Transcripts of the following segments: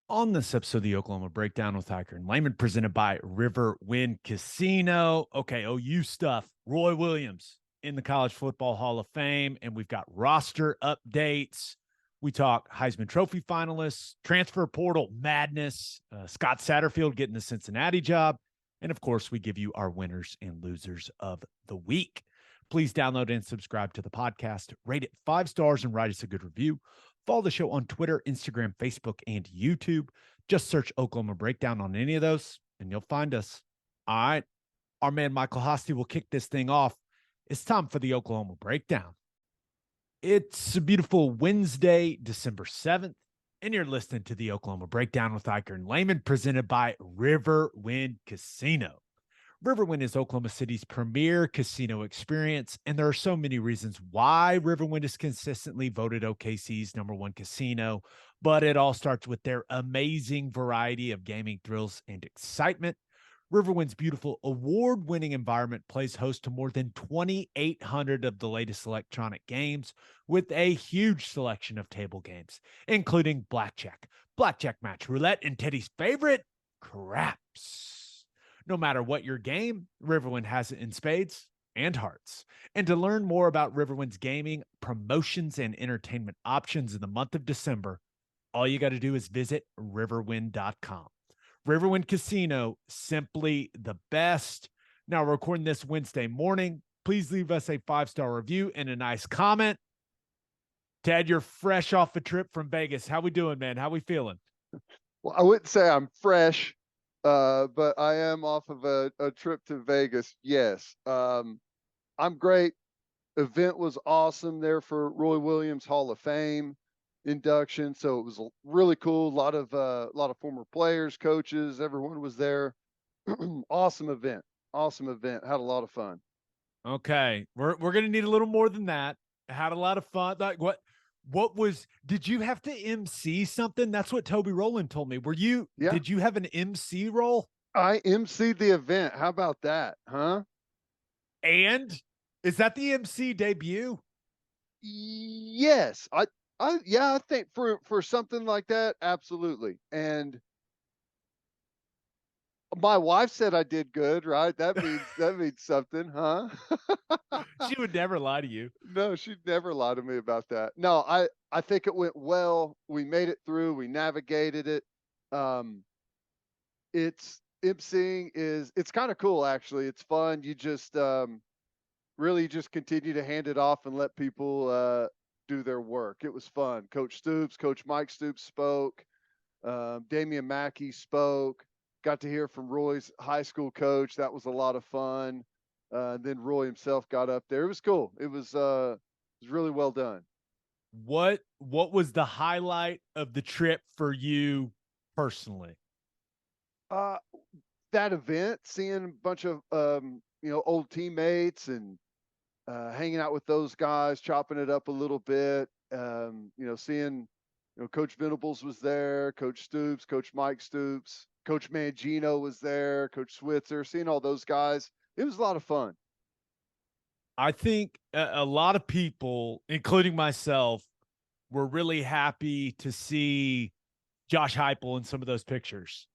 On this episode of the Oklahoma Breakdown with Ikard and Lehman, presented by Riverwind Casino. Okay, OU stuff. Roy Williams in the College Football Hall of Fame, and we've got roster updates. We talk Heisman Trophy finalists, transfer portal madness, Scott Satterfield getting the Cincinnati job, and of course, we give you our winners and losers of the week. Please download and subscribe to the podcast, rate it 5 stars, and write us a good review. Follow the show on Twitter, Instagram, Facebook, and YouTube. Just search Oklahoma Breakdown on any of those, and you'll find us. All right. Our man Michael Hosty will kick this thing off. It's time for the Oklahoma Breakdown. It's a beautiful Wednesday, December 7th, and you're listening to the Oklahoma Breakdown with Ikard and Lehman, presented by Riverwind Casino. Riverwind is Oklahoma City's premier casino experience, and there are so many reasons why Riverwind is consistently voted OKC's #1 casino, but it all starts with their amazing variety of gaming thrills and excitement. Riverwind's beautiful award-winning environment plays host to more than 2,800 of the latest electronic games with a huge selection of table games, including blackjack, blackjack match, roulette, and Teddy's favorite, craps. No matter what your game, Riverwind has it in spades and hearts. And to learn more about Riverwind's gaming, promotions, and entertainment options in the month of December, all you got to do is visit riverwind.com. Riverwind Casino, simply the best. Now, we're recording this Wednesday morning. Please leave us a 5-star review and a nice comment. Ted, you're fresh off a trip from Vegas. How we doing, man? How we feeling? Well, I wouldn't say I'm fresh, but I am off of a trip to Vegas. Yes. I'm great. Event was awesome there for Roy Williams Hall of Fame induction. So it was really cool. A lot of former players, coaches, everyone was there. Awesome event. Awesome event. Had a lot of fun. Okay. We're gonna need a little more than that. Had a lot of fun. Like did you have to MC something? That's what Toby Rowland told me. Yeah. Did you have an MC role? I emceed the event. How about that? Huh? And is that the MC debut? Yes. Yeah, I think for something like that, absolutely. And my wife said I did good, right? That means something, huh? She would never lie to you. No, she'd never lie to me about that. No, I think it went well. We made it through. We navigated it. Um, it's it's kind of cool actually. It's fun. You just really just continue to hand it off and let people do their work. It was fun. Coach Mike Stoops spoke. Damian Mackey spoke. Got to hear from Roy's high school coach. That was a lot of fun. Then Roy himself got up there. It was cool. It was really well done. What was the highlight of the trip for you personally? Uh, that event, seeing a bunch of old teammates and hanging out with those guys, chopping it up a little bit. Seeing Coach Venables was there, Coach Stoops, Coach Mike Stoops, Coach Mangino was there, Coach Switzer, seeing all those guys. It was a lot of fun. I think a lot of people, including myself, were really happy to see Josh Heupel in some of those pictures.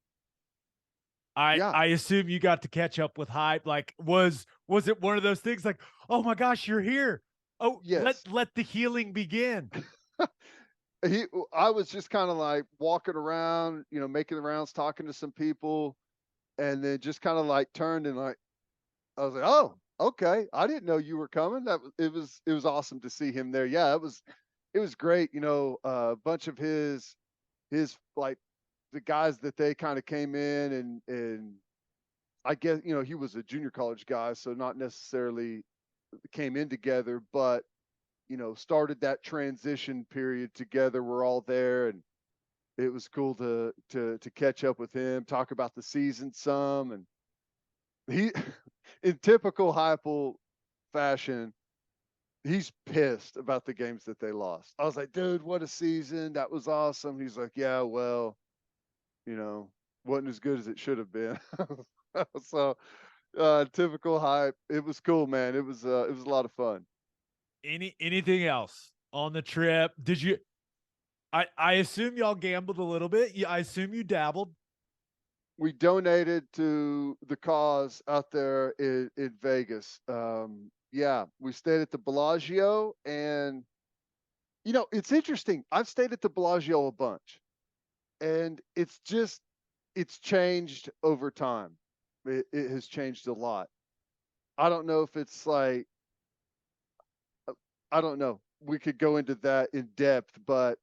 Yeah. I assume you got to catch up with Hype. Like, was it one of those things like, oh my gosh, you're here? Oh, Yes. let the healing begin. I was just kind of like walking around, making the rounds, talking to some people, and then just kind of like turned and like I was like, oh, okay. I didn't know you were coming. It was awesome to see him there. Yeah, it was great. A bunch of his like the guys that they kind of came in and I guess he was a junior college guy, so not necessarily came in together, but started that transition period together. We're all there, and it was cool to catch up with him, talk about the season some, and he, in typical Heupel fashion, he's pissed about the games that they lost. I was like, dude, what a season! That was awesome. He's like, yeah, well, wasn't as good as it should have been. So, typical Hype. It was cool, man. It was a lot of fun. Anything else on the trip? I assume y'all gambled a little bit. I assume you dabbled. We donated to the cause out there in Vegas. Yeah, we stayed at the Bellagio, and it's interesting. I've stayed at the Bellagio a bunch, and it's changed over time. It has changed a lot. I don't know if it's like, I don't know. We could go into that in depth, but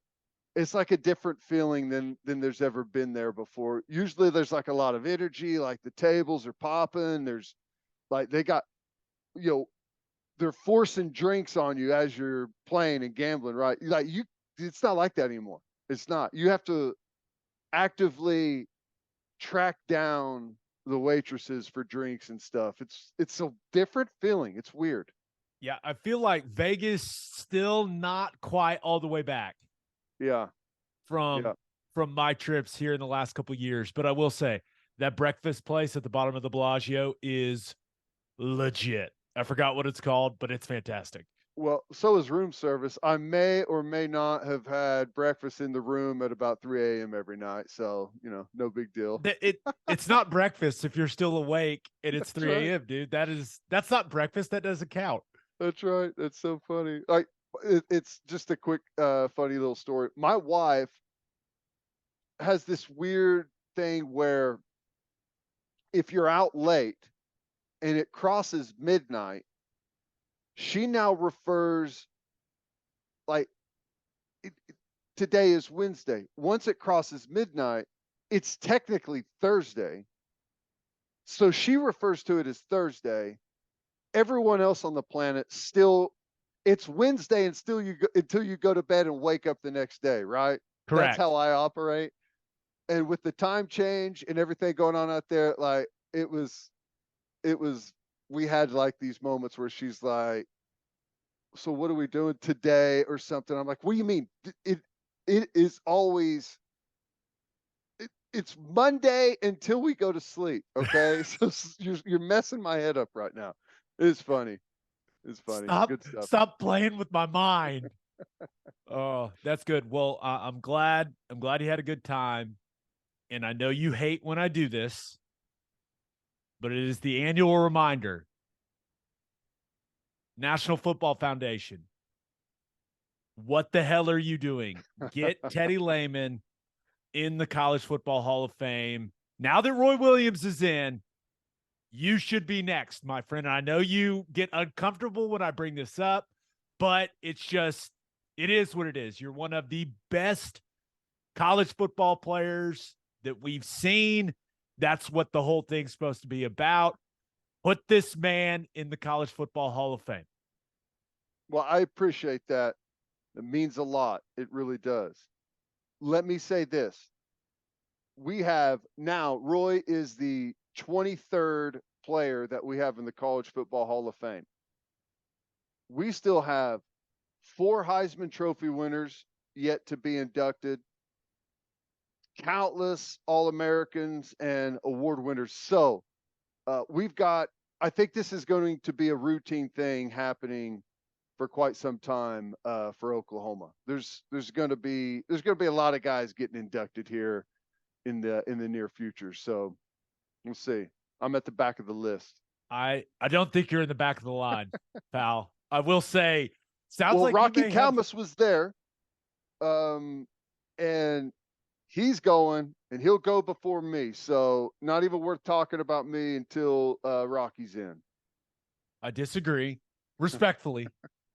it's like a different feeling than there's ever been there before. Usually there's like a lot of energy, like the tables are popping. There's like they got, you know, they're forcing drinks on you as you're playing and gambling, right? Like it's not like that anymore. It's not. You have to actively track down the waitresses for drinks and stuff. It's a different feeling. It's weird. Yeah, I feel like Vegas still not quite all the way back Yeah. from Yeah. from my trips here in the last couple of years. But I will say that breakfast place at the bottom of the Bellagio is legit. I forgot what it's called, but it's fantastic. Well, so is room service. I may or may not have had breakfast in the room at about 3 a.m. every night. So, no big deal. It's not breakfast if you're still awake and it's That's 3 right. a.m., dude. That's not breakfast. That doesn't count. That's right. That's so funny. Like, it's just a quick, funny little story. My wife has this weird thing where if you're out late and it crosses midnight, she now refers like today is Wednesday. Once it crosses midnight, it's technically Thursday. So she refers to it as Thursday. Everyone else on the planet still, it's Wednesday and still until you go to bed and wake up the next day, right? That's Correct. how I operate. And with the time change and everything going on out there, like it was we had like these moments where she's like, so what are we doing today or something? I'm like, what do you mean? It is always it's Monday until we go to sleep. Okay. So you're messing my head up right now. It's funny. It's funny. Good stuff. Stop playing with my mind. Oh, that's good. Well, I'm glad. I'm glad you had a good time. And I know you hate when I do this, but it is the annual reminder. National Football Foundation. What the hell are you doing? Get Teddy Lehman in the College Football Hall of Fame. Now that Roy Williams is in, you should be next, my friend. I know you get uncomfortable when I bring this up, but it is what it is. You're one of the best college football players that we've seen. That's what the whole thing's supposed to be about. Put this man in the College Football Hall of Fame. Well, I appreciate that. It means a lot. It really does. Let me say this. We have now, Roy is the 23rd player that we have in the College Football Hall of Fame. We still have 4 Heisman Trophy winners yet to be inducted, countless All-Americans and award winners. So we've got, I think this is going to be a routine thing happening for quite some time for Oklahoma. There's going to be a lot of guys getting inducted here in the near future. So we'll see. I'm at the back of the list. I don't think you're in the back of the line, pal. I will say, sounds well, like Rocky you may have... Calmus was there, and he's going, and he'll go before me. So not even worth talking about me until Rocky's in. I disagree, respectfully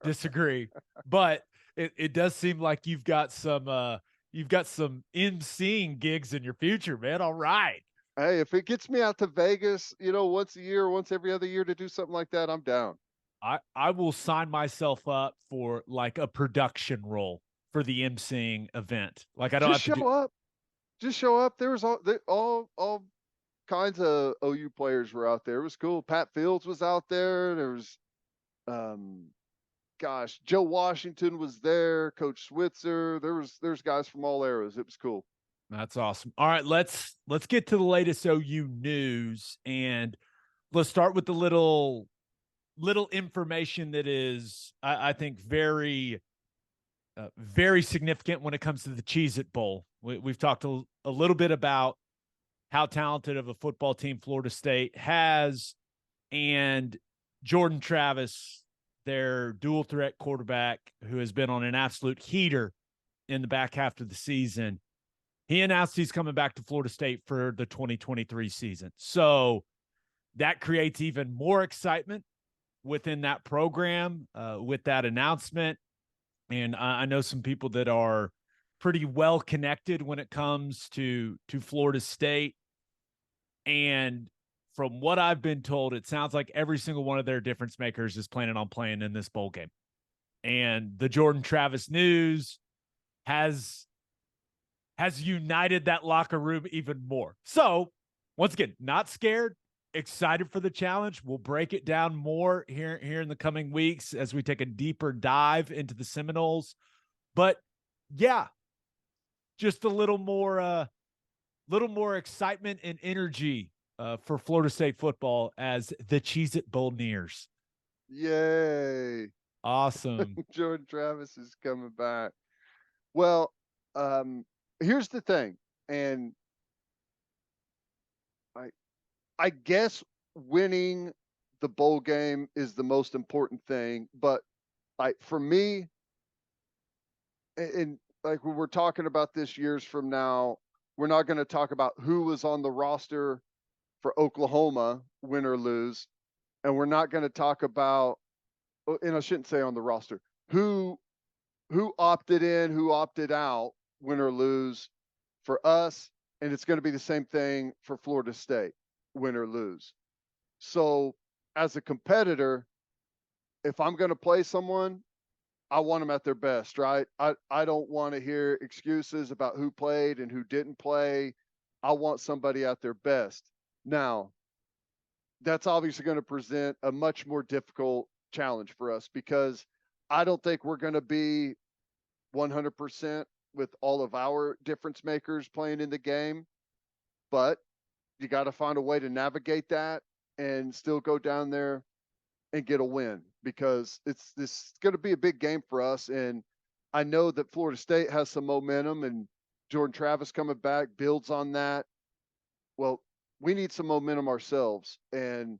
disagree, but it does seem like you've got some emceeing gigs in your future, man. All right. Hey, if it gets me out to Vegas, once a year, once every other year to do something like that, I'm down. I will sign myself up for like a production role for the emceeing event. Like I don't Just have to show up. Just show up. There was all kinds of OU players were out there. It was cool. Pat Fields was out there. There was, Joe Washington was there. Coach Switzer. There's guys from all eras. It was cool. That's awesome. All right, let's get to the latest OU news, and let's start with the little information that is, I think, very very significant when it comes to the Cheez-It Bowl. We've talked a little bit about how talented of a football team Florida State has, and Jordan Travis, their dual threat quarterback, who has been on an absolute heater in the back half of the season. He announced he's coming back to Florida State for the 2023 season. So that creates even more excitement within that program with that announcement. And I know some people that are pretty well connected when it comes to Florida State. And from what I've been told, it sounds like every single one of their difference makers is planning on playing in this bowl game. And the Jordan Travis news has united that locker room even more. So, once again, not scared, excited for the challenge. We'll break it down more here in the coming weeks as we take a deeper dive into the Seminoles. But yeah, just a little more excitement and energy for Florida State football as the Cheez-It Bowl nears. Yay. Awesome. Jordan Travis is coming back. Well, here's the thing, and I guess winning the bowl game is the most important thing, but for me, and like when we're talking about this years from now, we're not going to talk about who was on the roster for Oklahoma, win or lose, and we're not going to talk about, and I shouldn't say on the roster, who opted in, who opted out, win or lose for us, and it's going to be the same thing for Florida State, win or lose. So as a competitor, if I'm going to play someone, I want them at their best, right? I don't want to hear excuses about who played and who didn't play. I want somebody at their best. Now, that's obviously going to present a much more difficult challenge for us because I don't think we're going to be 100% with all of our difference makers playing in the game, but you got to find a way to navigate that and still go down there and get a win because this going to be a big game for us. And I know that Florida State has some momentum and Jordan Travis coming back builds on that. Well, we need some momentum ourselves. And,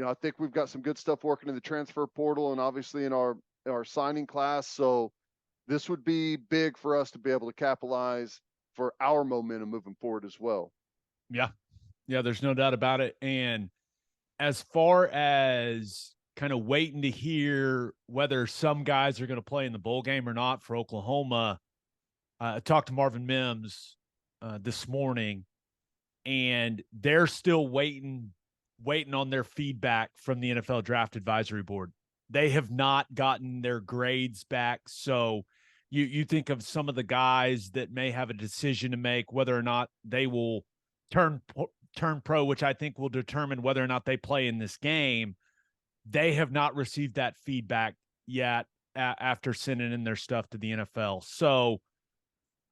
I think we've got some good stuff working in the transfer portal and obviously in our signing class. So this would be big for us to be able to capitalize for our momentum moving forward as well. Yeah. Yeah, there's no doubt about it. And as far as kind of waiting to hear whether some guys are going to play in the bowl game or not for Oklahoma, I talked to Marvin Mims this morning, and they're still waiting on their feedback from the NFL Draft Advisory Board. They have not gotten their grades back. So you think of some of the guys that may have a decision to make, whether or not they will turn pro, which I think will determine whether or not they play in this game. They have not received that feedback yet after sending in their stuff to the NFL. So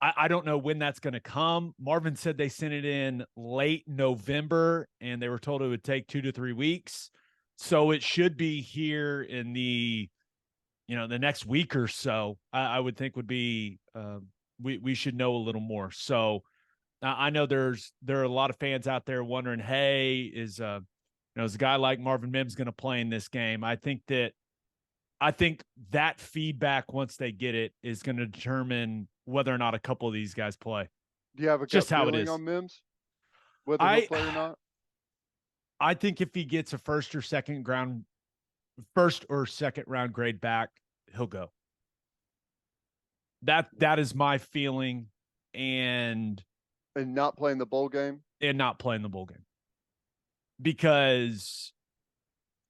I don't know when that's going to come. Marvin said they sent it in late November, and they were told it would take 2 to 3 weeks. So it should be here in the next week or so. I would think would be we should know a little more. So I know there are a lot of fans out there wondering, hey, is a guy like Marvin Mims going to play in this game? I think that feedback, once they get it, is going to determine whether or not a couple of these guys play. Do you have a just gut how it feeling is on Mims, whether he'll play or not? I think if he gets a first or second round grade back, he'll go. That is my feeling, and not playing the bowl game, because,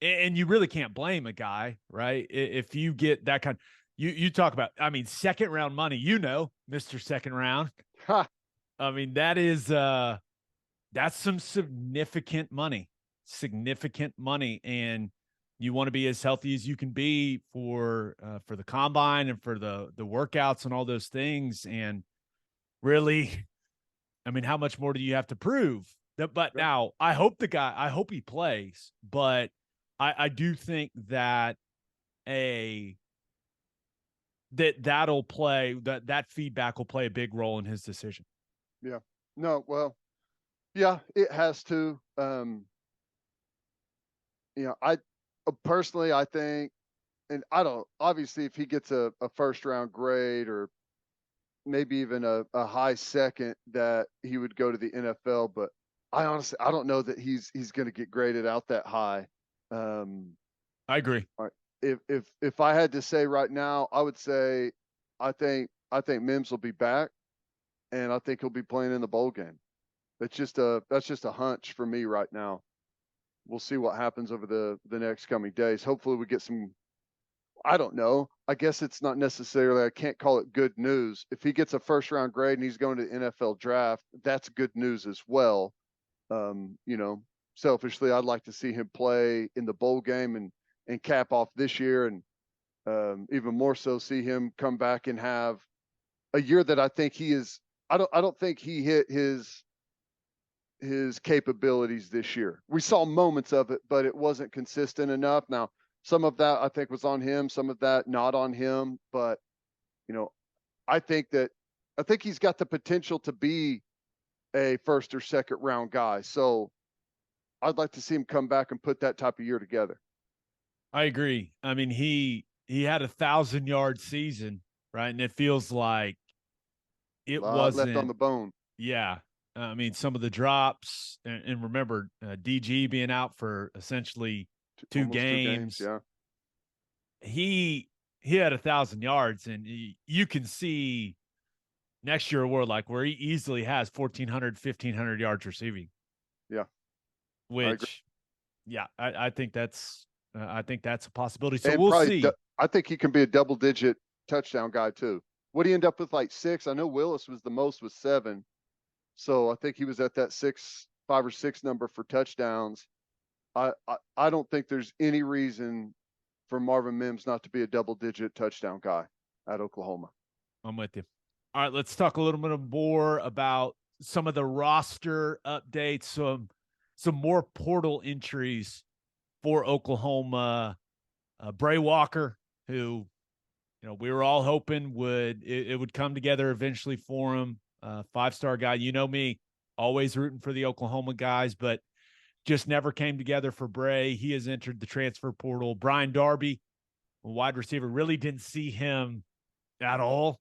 and you really can't blame a guy, right? If you get that kind, you talk about, second round money, Mr. Second Round. Ha. That's some significant money, and you want to be as healthy as you can be for the combine and for the workouts and all those things. And really, how much more do you have to prove? But now I hope he plays, but I do think that that feedback will play a big role in his decision. Yeah. No, well, yeah, it has to. I personally, I think, and I don't, obviously, if he gets a first round grade or maybe even a high second, that he would go to the NFL. But I honestly, I don't know that he's going to get graded out that high. I agree. If I had to say right now, I would say I think Mims will be back, and I think he'll be playing in the bowl game. That's just a hunch for me right now. We'll see what happens over the next coming days. Hopefully we get some, I don't know. I guess it's not necessarily, I can't call it good news. If he gets a first round grade and he's going to the NFL draft, that's good news as well. Selfishly, I'd like to see him play in the bowl game and cap off this year, and even more so see him come back and have a year that I think he is. I don't think he hit his capabilities this year. We saw moments of it, but it wasn't consistent enough. Now, some of that I think was on him, some of that not on him, but I think he's got the potential to be a first or second round guy. So I'd like to see him come back and put that type of year together. I agree. I mean, he had 1,000-yard season, right? And it feels like it wasn't left on the bone. Yeah. I mean, some of the drops, and remember, DG being out for essentially two games. Yeah. He had 1,000 yards, and you can see next year where he easily has 1,400, 1,500 yards receiving. Yeah. Which, I think that's a possibility. So and we'll see. I think he can be a double-digit touchdown guy too. What do you end up with, like 6? I know Willis was the most with 7. So I think he was at that 5 or 6 number for touchdowns. I don't think there's any reason for Marvin Mims not to be a double-digit touchdown guy at Oklahoma. I'm with you. All right, let's talk a little bit more about some of the roster updates, some more portal entries for Oklahoma. Bray Walker, who we were all hoping it would come together eventually for him. 5-star guy. You know me, always rooting for the Oklahoma guys, but just never came together for Bray. He has entered the transfer portal. Brian Darby, a wide receiver, really didn't see him at all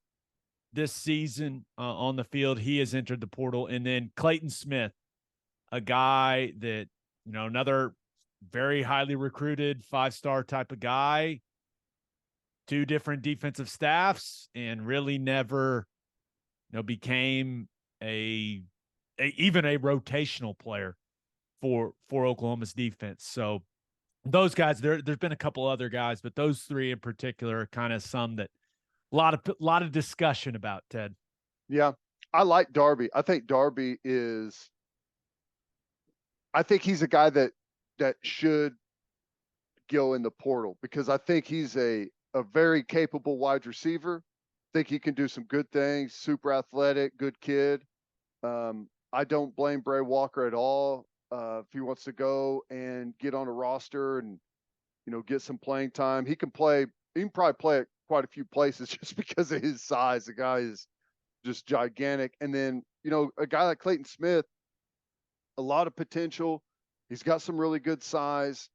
this season on the field. He has entered the portal. And then Clayton Smith, a guy that, another very highly recruited 5-star type of guy, 2 different defensive staffs, and really never became even a rotational player for Oklahoma's defense. So those guys, there's been a couple other guys, but those 3 in particular are kind of some that a lot of discussion about, Ted. Yeah, I like Darby. I think he's a guy that should go in the portal, because I think he's a very capable wide receiver. Think he can do some good things, super athletic, good kid. I don't blame Bray Walker at all. If he wants to go and get on a roster and, get some playing time, he can probably play at quite a few places just because of his size. The guy is just gigantic. And then, a guy like Clayton Smith, a lot of potential. He's got some really good size,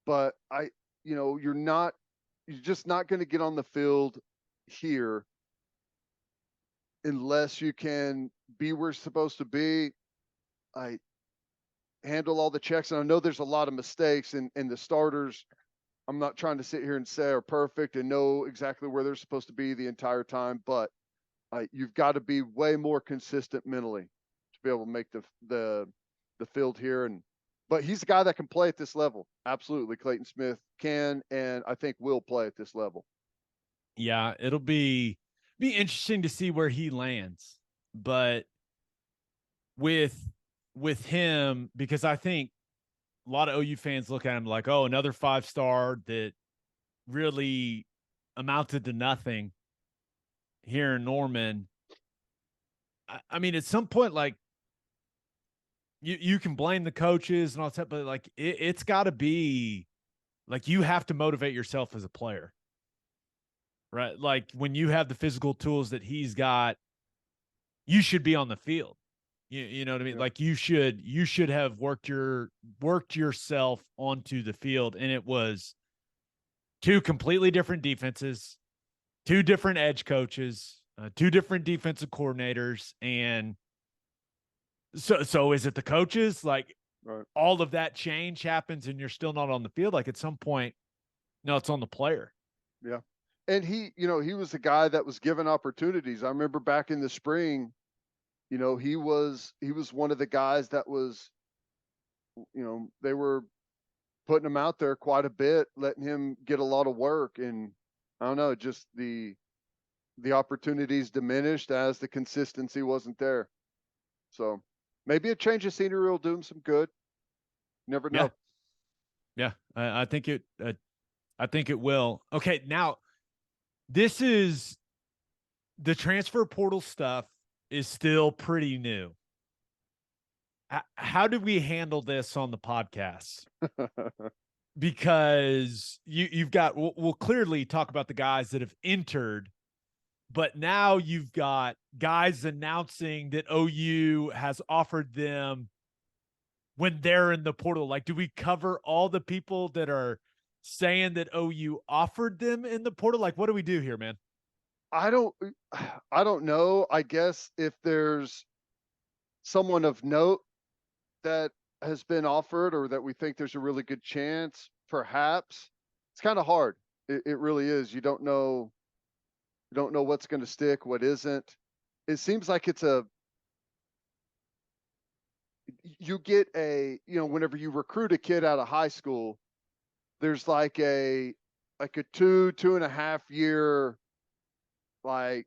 but you're just not going to get on the field here unless you can be where you're supposed to be. I handle all the checks, and I know there's a lot of mistakes, and the starters, I'm not trying to sit here and say are perfect and know exactly where they're supposed to be the entire time, but you've got to be way more consistent mentally to be able to make the field here. But he's a guy that can play at this level. Absolutely. Clayton Smith can, and I think will play at this level. Yeah, it'll be interesting to see where he lands. But with him, because I think a lot of OU fans look at him like, oh, another 5-star that really amounted to nothing here in Norman. I mean, at some point, like, you can blame the coaches and all that, but like it's got to be like you have to motivate yourself as a player, right? Like when you have the physical tools that he's got, you should be on the field. You know what I mean? Yeah. Like you should have worked yourself onto the field. And it was two completely different defenses, two different edge coaches, two different defensive coordinators. And so is it the coaches? Like Right. all of that change happens and you're still not on the field. Like at some point, no, it's on the player. Yeah. And he, he was the guy that was given opportunities. I remember back in the spring, he was one of the guys that was, they were putting him out there quite a bit, letting him get a lot of work. And I don't know, just the opportunities diminished as the consistency wasn't there. So maybe a change of scenery will do him some good. Never know. Yeah. I think it will. Okay. Now this is the transfer portal stuff is still pretty new. How do we handle this on the podcast? Because you've got, we'll clearly talk about the guys that have entered, but now you've got guys announcing that OU has offered them when they're in the portal. Like, do we cover all the people that are saying that OU offered them in the portal? Like, what do we do here, man? I don't know. I guess if there's someone of note that has been offered or that we think there's a really good chance, perhaps. It's kind of hard. It really is. You don't know what's going to stick, what isn't. It seems like you get whenever you recruit a kid out of high school, there's like a 2.5 year, like,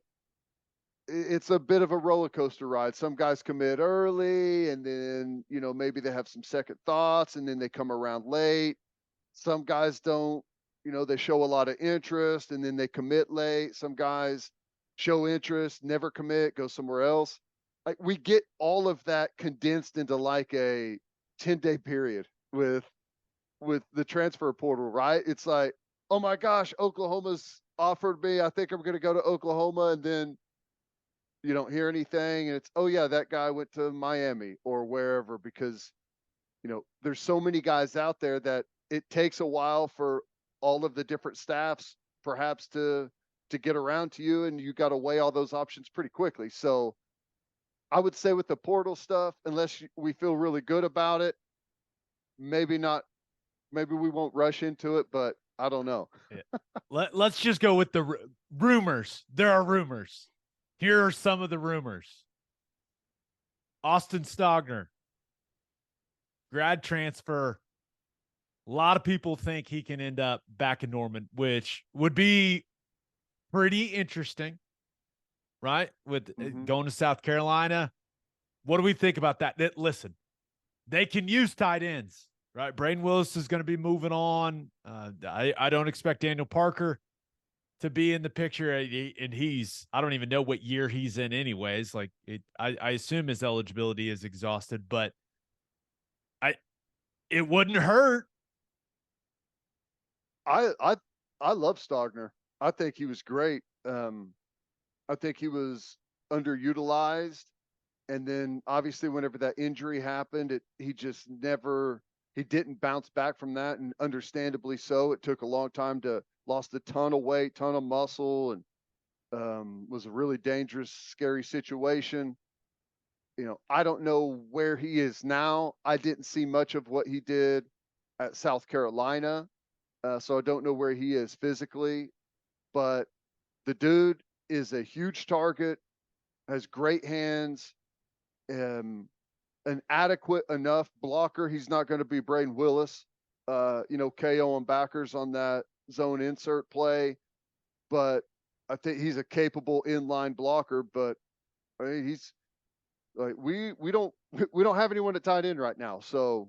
it's a bit of a roller coaster ride. Some guys commit early and then, maybe they have some second thoughts and then they come around late. Some guys don't, they show a lot of interest and then they commit late. Some guys show interest, never commit, go somewhere else. Like, we get all of that condensed into like a 10-day period with the transfer portal, right? It's like, oh my gosh, Oklahoma's offered me. I think I'm going to go to Oklahoma. And then you don't hear anything. And it's, oh yeah, that guy went to Miami or wherever, because, there's so many guys out there that it takes a while for all of the different staffs perhaps to get around to you. And you got to weigh all those options pretty quickly. So I would say with the portal stuff, unless we feel really good about it, maybe not, maybe we won't rush into it, but I don't know. Yeah. Let's just go with the rumors. There are rumors. Here are some of the rumors. Austin Stogner, grad transfer. A lot of people think he can end up back in Norman, which would be pretty interesting, right? With going to South Carolina. What do we think about that? Listen, they can use tight ends, right? Braden Willis is going to be moving on. I don't expect Daniel Parker to be in the picture, and I don't even know what year he's in anyways. Like I assume his eligibility is exhausted, but it wouldn't hurt. I love Stogner. I think he was great. I think he was underutilized. And then obviously whenever that injury happened, he didn't bounce back from that. And understandably so. It took a long time, lost a ton of weight, ton of muscle, and was a really dangerous, scary situation. I don't know where he is now. I didn't see much of what he did at South Carolina. So I don't know where he is physically, but the dude is a huge target, has great hands, an adequate enough blocker. He's not going to be Braden Willis, KO on backers on that zone insert play, but I think he's a capable inline blocker. But I mean, he's like, we don't have anyone at tight end right now. So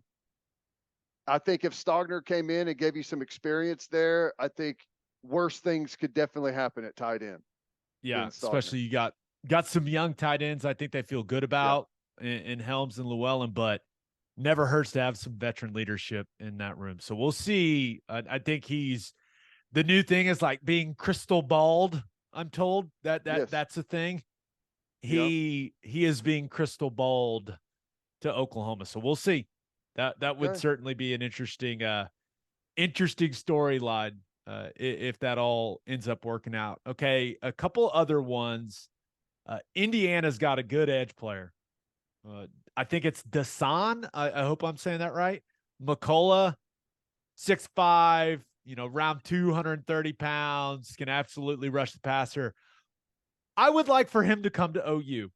I think if Stogner came in and gave you some experience there, I think worse things could definitely happen at tight end. Yeah, especially you got some young tight ends I think they feel good about in Helms and Llewellyn, but never hurts to have some veteran leadership in that room. So we'll see. I think he's The new thing is like being crystal balled. I'm told Yes. that's a thing. Yep. He is being crystal balled to Oklahoma. So we'll see. That would Okay. certainly be an interesting storyline if that all ends up working out. Okay, a couple other ones. Indiana's got a good edge player. Uh, I think it's Dasan. I hope I'm saying that right. McCullough, 6'5", around 230 pounds, can absolutely rush the passer. I would like for him to come to OU.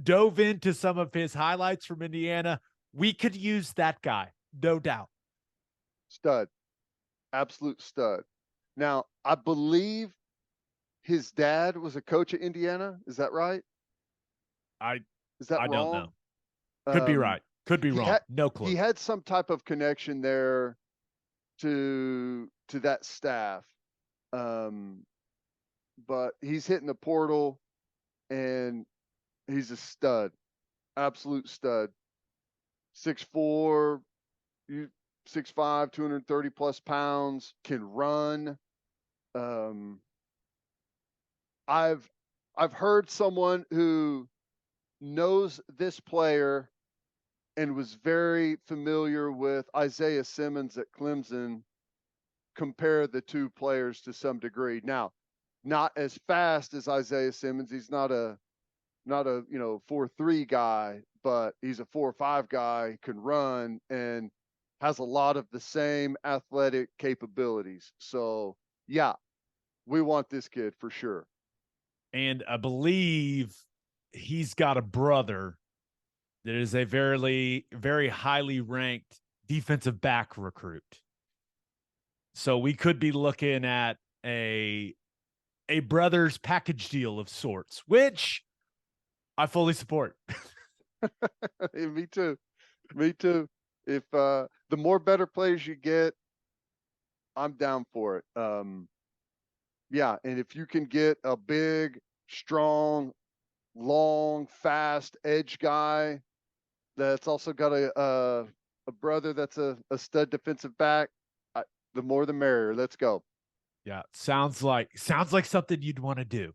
Dove into some of his highlights from Indiana. We could use that guy, no doubt. Stud. Absolute stud. Now, I believe his dad was a coach at Indiana. Is that right? I Is that I don't know. wrong? Could be Um, right. Could be he wrong. had No he clue. had some type of connection there to that staff. Um, but he's hitting the portal and he's a stud, absolute stud. 6'4", you 6'5", 230 plus pounds, can run. Um, I've I've heard someone who knows this player and was very familiar with Isaiah Simmons at Clemson compare the two players to some degree. Now, not as fast as Isaiah Simmons. He's not a 4.3 guy, but he's a 4.5 guy, can run and has a lot of the same athletic capabilities. So yeah, we want this kid for sure. And I believe he's got a brother that is a very highly ranked defensive back recruit. So we could be looking at a brothers package deal of sorts, which I fully support. Me too. Me too. If the more better players you get, I'm down for it. Yeah, and if you can get a big, strong, long, fast edge guy that's also got a brother that's a stud defensive back, the more the merrier. Let's go. Yeah, sounds like something you'd want to do.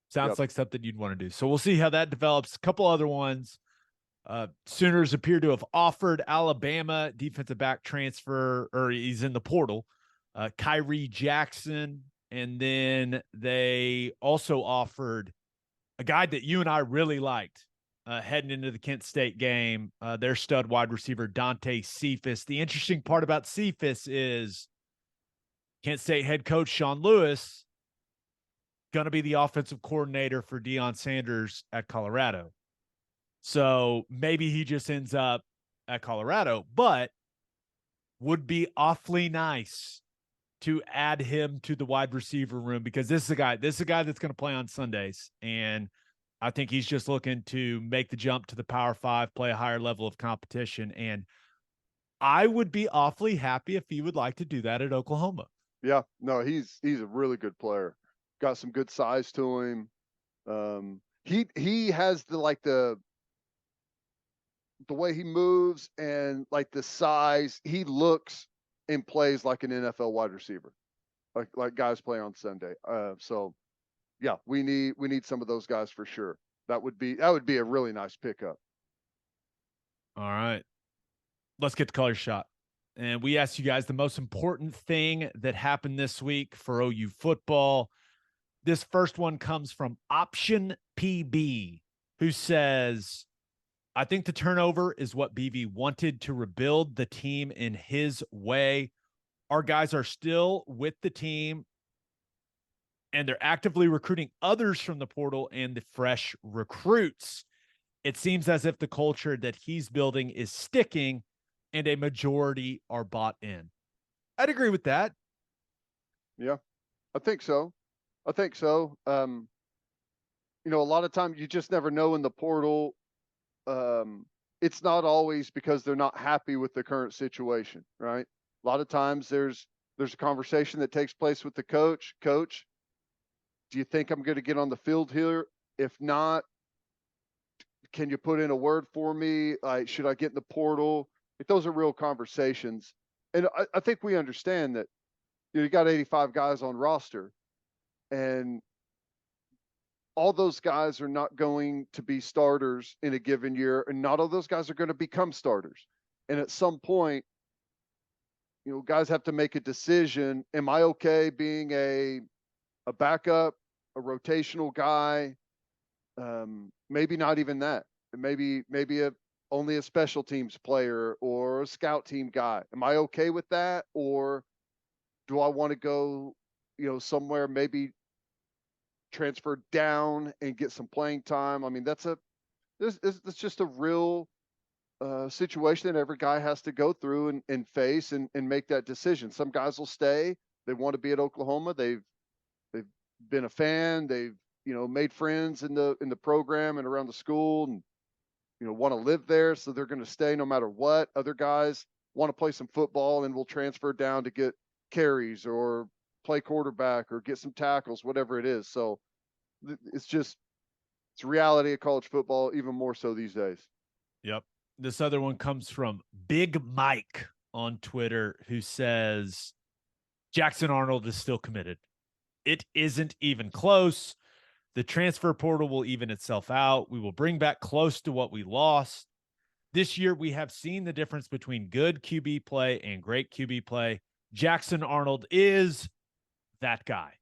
Sounds Yep. like something you'd want to do. So we'll see how that develops. A couple other ones. Sooners appear to have offered Alabama defensive back transfer, or he's in the portal, Kyrie Jackson. And then they also offered a guy that you and I really liked heading into the Kent State game, their stud wide receiver, Dante Cephas. The interesting part about Cephas is Kent State head coach Sean Lewis going to be the offensive coordinator for Deion Sanders at Colorado. So maybe he just ends up at Colorado, but would be awfully nice to add him to the wide receiver room because this is a guy that's going to play on Sundays. And I think he's just looking to make the jump to the Power Five, play a higher level of competition. And I would be awfully happy if he would like to do that at Oklahoma. Yeah. No, he's a really good player. Got some good size to him. He has the way he moves and like the size. He looks and plays like an NFL wide receiver, like guys play on Sunday. So yeah, we need some of those guys for sure. That would be a really nice pickup. All right. Let's get the color shot. And we asked you guys the most important thing that happened this week for OU football. This first one comes from Option PB, who says, I think the turnover is what BV wanted to rebuild the team in his way. Our guys are still with the team, and they're actively recruiting others from the portal and the fresh recruits. It seems as if the culture that he's building is sticking and a majority are bought in. I'd agree with that. Yeah, I think so. I think so. A lot of times you just never know in the portal. It's not always because they're not happy with the current situation, right? A lot of times there's a conversation that takes place with the coach. Coach, do you think I'm going to get on the field here? If not, can you put in a word for me? Like, should I get in the portal? Those are real conversations. And I think we understand that you got 85 guys on roster, and all those guys are not going to be starters in a given year, and not all those guys are going to become starters. And at some point, guys have to make a decision. Am I okay being a backup, a rotational guy? Maybe not even that. Maybe only a special teams player or a scout team guy. Am I okay with that, or do I want to go, somewhere maybe transfer down and get some playing time? I mean, that's just a real situation that every guy has to go through and face and make that decision. Some guys will stay. They want to be at Oklahoma. They've been a fan. They've made friends in the program and around the school, and want to live there, so they're going to stay no matter what. Other guys want to play some football and will transfer down to get carries or play quarterback or get some tackles, whatever it is. So it's reality of college football, even more so these days. Yep. This other one comes from Big Mike on Twitter, who says Jackson Arnold is still committed. It isn't even close. The transfer portal will even itself out. We will bring back close to what we lost. This year, we have seen the difference between good QB play and great QB play. Jackson Arnold is that guy.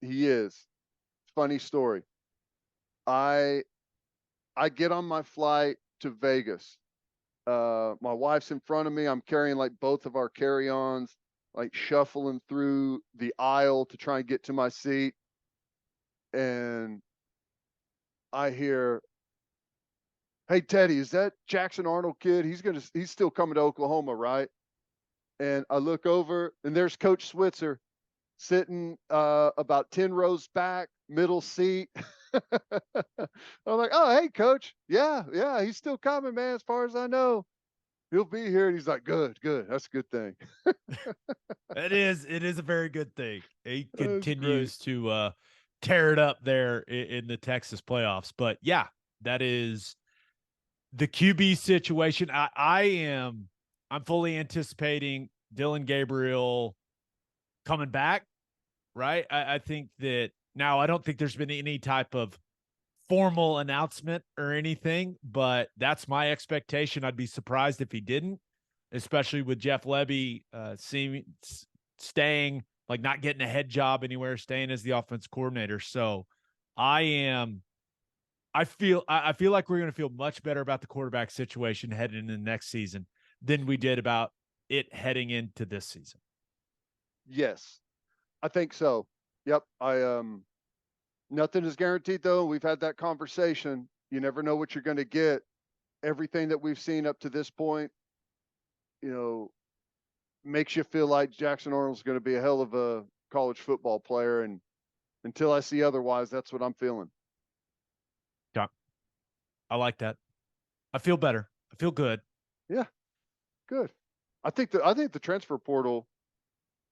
He is. Funny story. I get on my flight to Vegas. My wife's in front of me. I'm carrying like both of our carry-ons, like shuffling through the aisle to try and get to my seat. And I hear, "Hey Teddy, is that Jackson Arnold kid? He's still coming to Oklahoma, right?" And I look over, and there's Coach Switzer sitting about 10 rows back, middle seat. I'm like, "Oh, hey, Coach. Yeah, he's still coming, man. As far as I know, he'll be here." And he's like, "Good. That's a good thing." It is a very good thing. He Great. continues to tear it up there in the Texas playoffs. But yeah, that is the QB situation. I'm fully anticipating Dylan Gabriel coming back, right? I think that now I don't think there's been any type of formal announcement or anything, but that's my expectation. I'd be surprised if he didn't, especially with Jeff Lebby staying, like not getting a head job anywhere, staying as the offense coordinator. So I feel like we're going to feel much better about the quarterback situation heading into the next season than we did about it heading into this season. Yes, I think so. Yep. Nothing is guaranteed though. We've had that conversation. You never know what you're going to get. Everything that we've seen up to this point, makes you feel like Jackson Arnold's going to be a hell of a college football player. And until I see otherwise, that's what I'm feeling. Yeah. I like that. I feel better. I feel good. Yeah, good. I think the transfer portal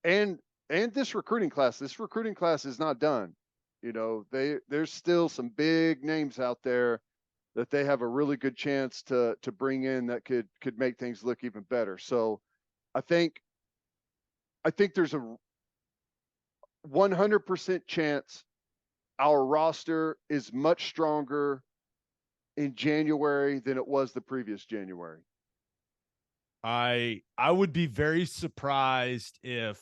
and this recruiting class is not done. There's still some big names out there that they have a really good chance to bring in that could make things look even better. So I think there's a 100% chance our roster is much stronger in January than it was the previous January. I would be very surprised if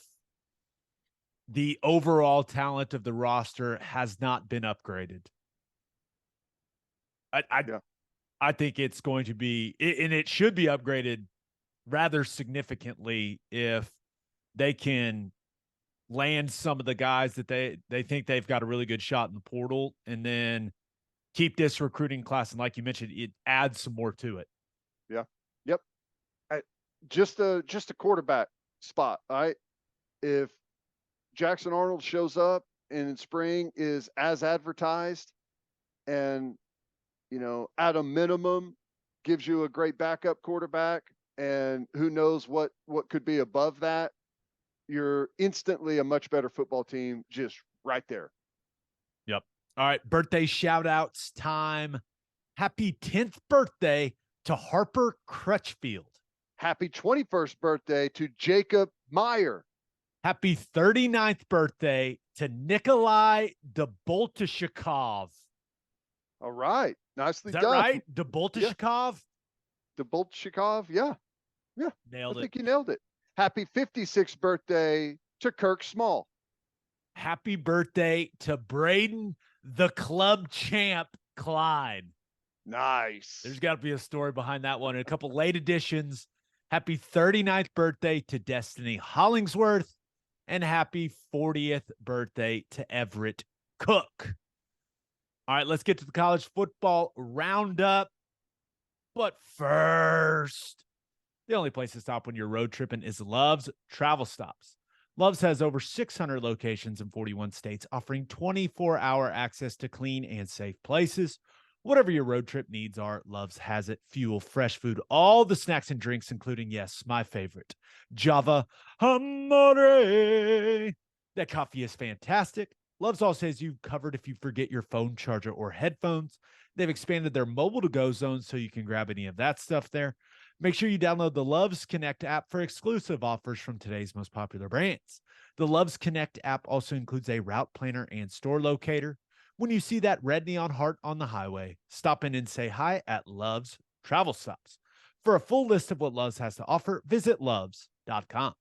the overall talent of the roster has not been upgraded. I think it's going to be, and it should be upgraded rather significantly if they can land some of the guys that they think they've got a really good shot in the portal, and then keep this recruiting class. And like you mentioned, it adds some more to it. Yeah. Yep. Just a quarterback spot. All right. If Jackson Arnold shows up and in spring is as advertised, and at a minimum gives you a great backup quarterback, and who knows what could be above that, you're instantly a much better football team just right there. Yep. All right, birthday shout outs time. Happy 10th birthday to Harper Crutchfield. Happy 21st birthday to Jacob Meyer. Happy 39th birthday to Nikolai Deboltashikov. All right. Nicely Is that done. right? Deboltashikov? Deboltashikov. Yeah. Yeah. Nailed I it. think you nailed it. Happy 56th birthday to Kirk Small. Happy birthday to Braden, the club champ, Clyde. Nice. There's got to be a story behind that one. And a couple late additions. Happy 39th birthday to Destiny Hollingsworth. And happy 40th birthday to Everett Cook. All right, let's get to the college football roundup. But first, the only place to stop when you're road tripping is Love's Travel Stops. Love's has over 600 locations in 41 states, offering 24-hour access to clean and safe places. Whatever your road trip needs are, Love's has it. Fuel, fresh food, all the snacks and drinks, including, yes, my favorite, Java Amore. That coffee is fantastic. Love's also has you covered if you forget your phone charger or headphones. They've expanded their mobile to-go zone so you can grab any of that stuff there. Make sure you download the Love's Connect app for exclusive offers from today's most popular brands. The Love's Connect app also includes a route planner and store locator. When you see that red neon heart on the highway, stop in and say hi at Love's Travel Stops. For a full list of what Love's has to offer, visit loves.com.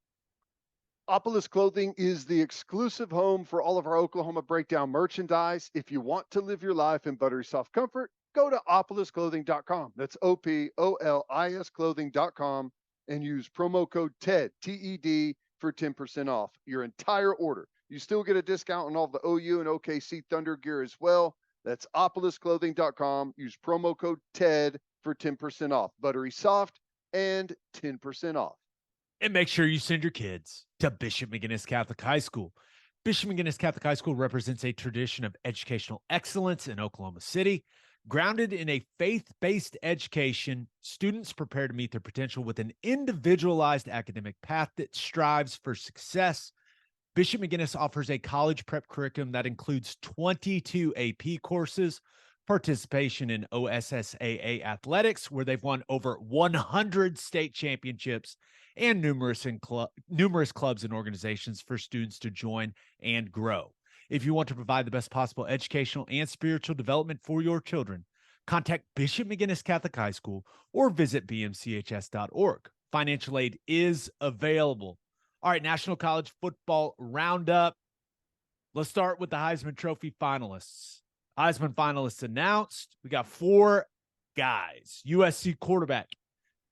Opolis Clothing is the exclusive home for all of our Oklahoma Breakdown merchandise. If you want to live your life in buttery soft comfort, go to opolisclothing.com. That's OPOLIS clothing.com and use promo code TED, TED, for 10% off your entire order. You still get a discount on all the OU and OKC Thunder gear as well. That's opolisclothing.com. Use promo code TED for 10% off. Buttery soft and 10% off. And make sure you send your kids to Bishop McGinnis Catholic High School. Bishop McGinnis Catholic High School represents a tradition of educational excellence in Oklahoma City. Grounded in a faith-based education, students prepare to meet their potential with an individualized academic path that strives for success. Bishop McGinnis offers a college prep curriculum that includes 22 AP courses, participation in OSSAA athletics, where they've won over 100 state championships, and numerous clubs and organizations for students to join and grow. If you want to provide the best possible educational and spiritual development for your children, contact Bishop McGinnis Catholic High School or visit bmchs.org. Financial aid is available. All right, National College Football Roundup. Let's start with the Heisman Trophy finalists. Heisman finalists announced. We got 4 guys. USC quarterback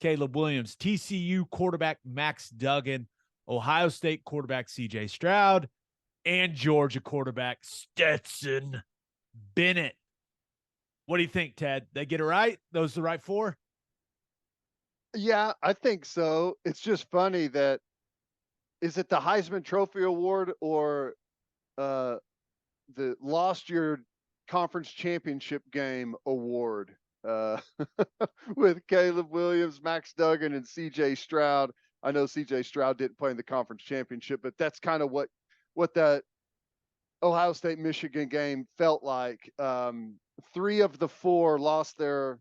Caleb Williams, TCU quarterback Max Duggan, Ohio State quarterback CJ Stroud, and Georgia quarterback Stetson Bennett. What do you think, Ted? They get it right? Those are the right 4? Yeah, I think so. It's just funny that, is it the Heisman Trophy Award or the lost your conference championship game award with Caleb Williams, Max Duggan, and CJ Stroud? I know CJ Stroud didn't play in the conference championship, but that's kind of what that Ohio State Michigan game felt like. 3 of the 4 lost their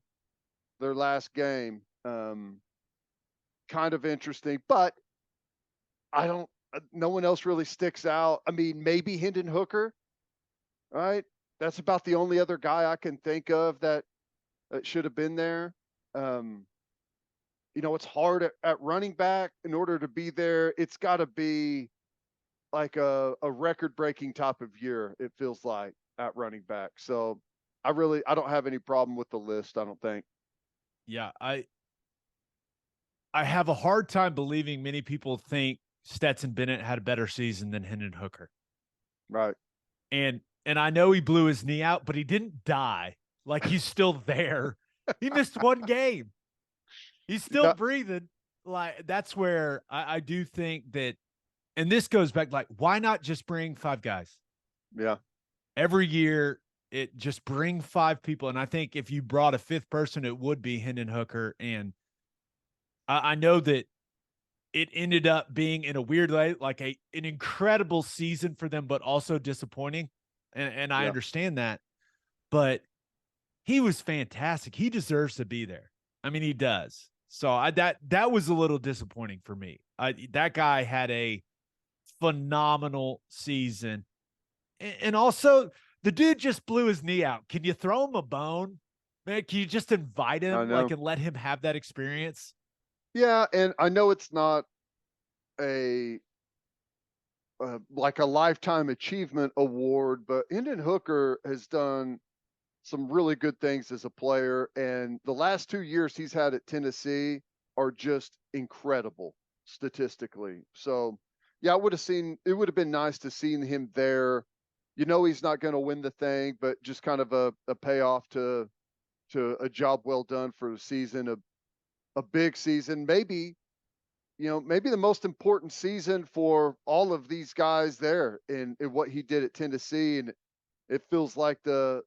last game. Kind of interesting, but no one else really sticks out. I mean, maybe Hendon Hooker, right? That's about the only other guy I can think of that should have been there. It's hard at running back. In order to be there, it's got to be like a record-breaking type of year, it feels like, at running back. So I don't have any problem with the list, I don't think. Yeah, I have a hard time believing many people think Stetson Bennett had a better season than Hendon Hooker. Right. And I know he blew his knee out, but he didn't die. Like, he's still there. He missed 1 game. He's still breathing. Like, that's where I do think that, and this goes back, like, why not just bring 5 guys? Yeah. Every year, it just bring 5 people. And I think if you brought a 5th person, it would be Hendon Hooker. And I know that it ended up being, in a weird way, like an incredible season for them, but also disappointing. And I understand that. But he was fantastic. He deserves to be there. I mean, he does. So that was a little disappointing for me. That guy had a phenomenal season. And also, the dude just blew his knee out. Can you throw him a bone? Man, can you just invite I him, know. and let him have that experience? Yeah, and I know it's not a like a lifetime achievement award, but Hendon Hooker has done some really good things as a player, and the last 2 years he's had at Tennessee are just incredible statistically. So, yeah, it would have been nice to see him there. You know, he's not going to win the thing, but just kind of a payoff to a job well done for the season, a big season, maybe, maybe the most important season for all of these guys there in what he did at Tennessee. And it feels like the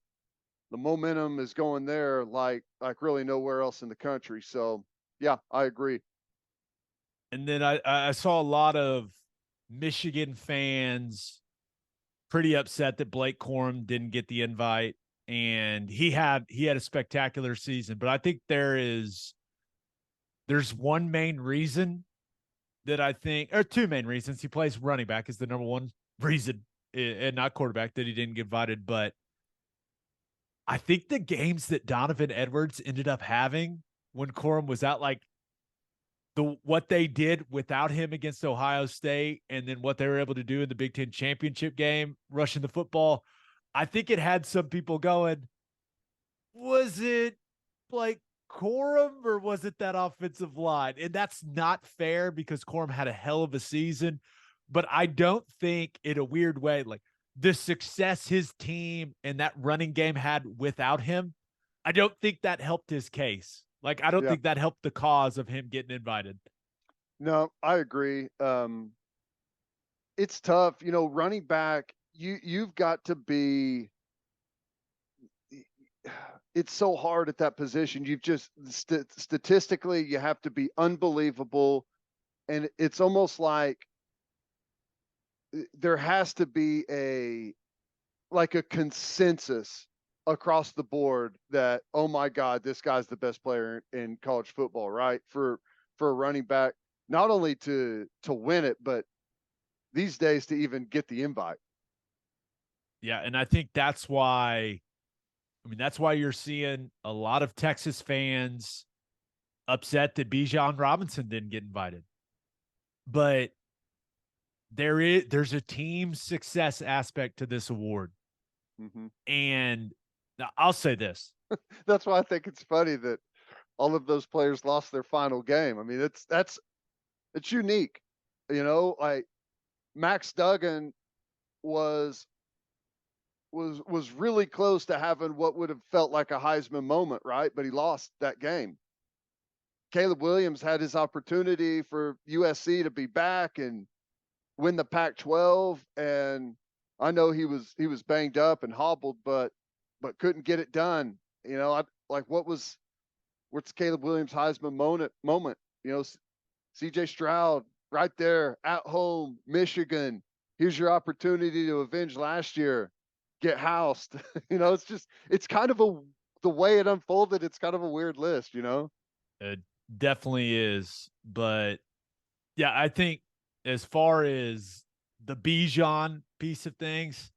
momentum is going there like really nowhere else in the country. So yeah, I agree. And then I saw a lot of Michigan fans pretty upset that Blake Corum didn't get the invite, and he had a spectacular season. But I think there's one main reason that I think, or two main reasons. He plays running back is the number one reason, and not quarterback, that he didn't get invited. But I think the games that Donovan Edwards ended up having when Corum was out, like what they did without him against Ohio State, and then what they were able to do in the Big Ten championship game, rushing the football, I think it had some people going, was it like Corum or was it that offensive line? And that's not fair because Corum had a hell of a season, but I don't think, in a weird way, like the success his team and that running game had without him, I don't think that helped his case. Like, I don't Yeah. think that helped the cause of him getting invited. No, I agree. It's tough, running back, you've got to be it's so hard at that position. You've just statistically you have to be unbelievable, and it's almost like there has to be a consensus across the board that, oh my God, this guy's the best player in college football, right? For a running back, not only to win it, but these days to even get the invite. Yeah, and I think that's why, that's why you're seeing a lot of Texas fans upset that Jon Robinson didn't get invited. But there's a team success aspect to this award. Mm-hmm. And now I'll say this. That's why I think it's funny that all of those players lost their final game. I mean, it's unique, like Max Duggan was really close to having what would have felt like a Heisman moment, right? But he lost that game. Caleb Williams had his opportunity for USC to be back and win the Pac-12, and I know he was banged up and hobbled, but couldn't get it done. What's Caleb Williams' Heisman moment? CJ Stroud right there at home, Michigan. Here's your opportunity to avenge last year. Get housed. It's kind of the way it unfolded. It's kind of a weird list. It definitely is. But yeah, I think as far as the Bijan piece of things,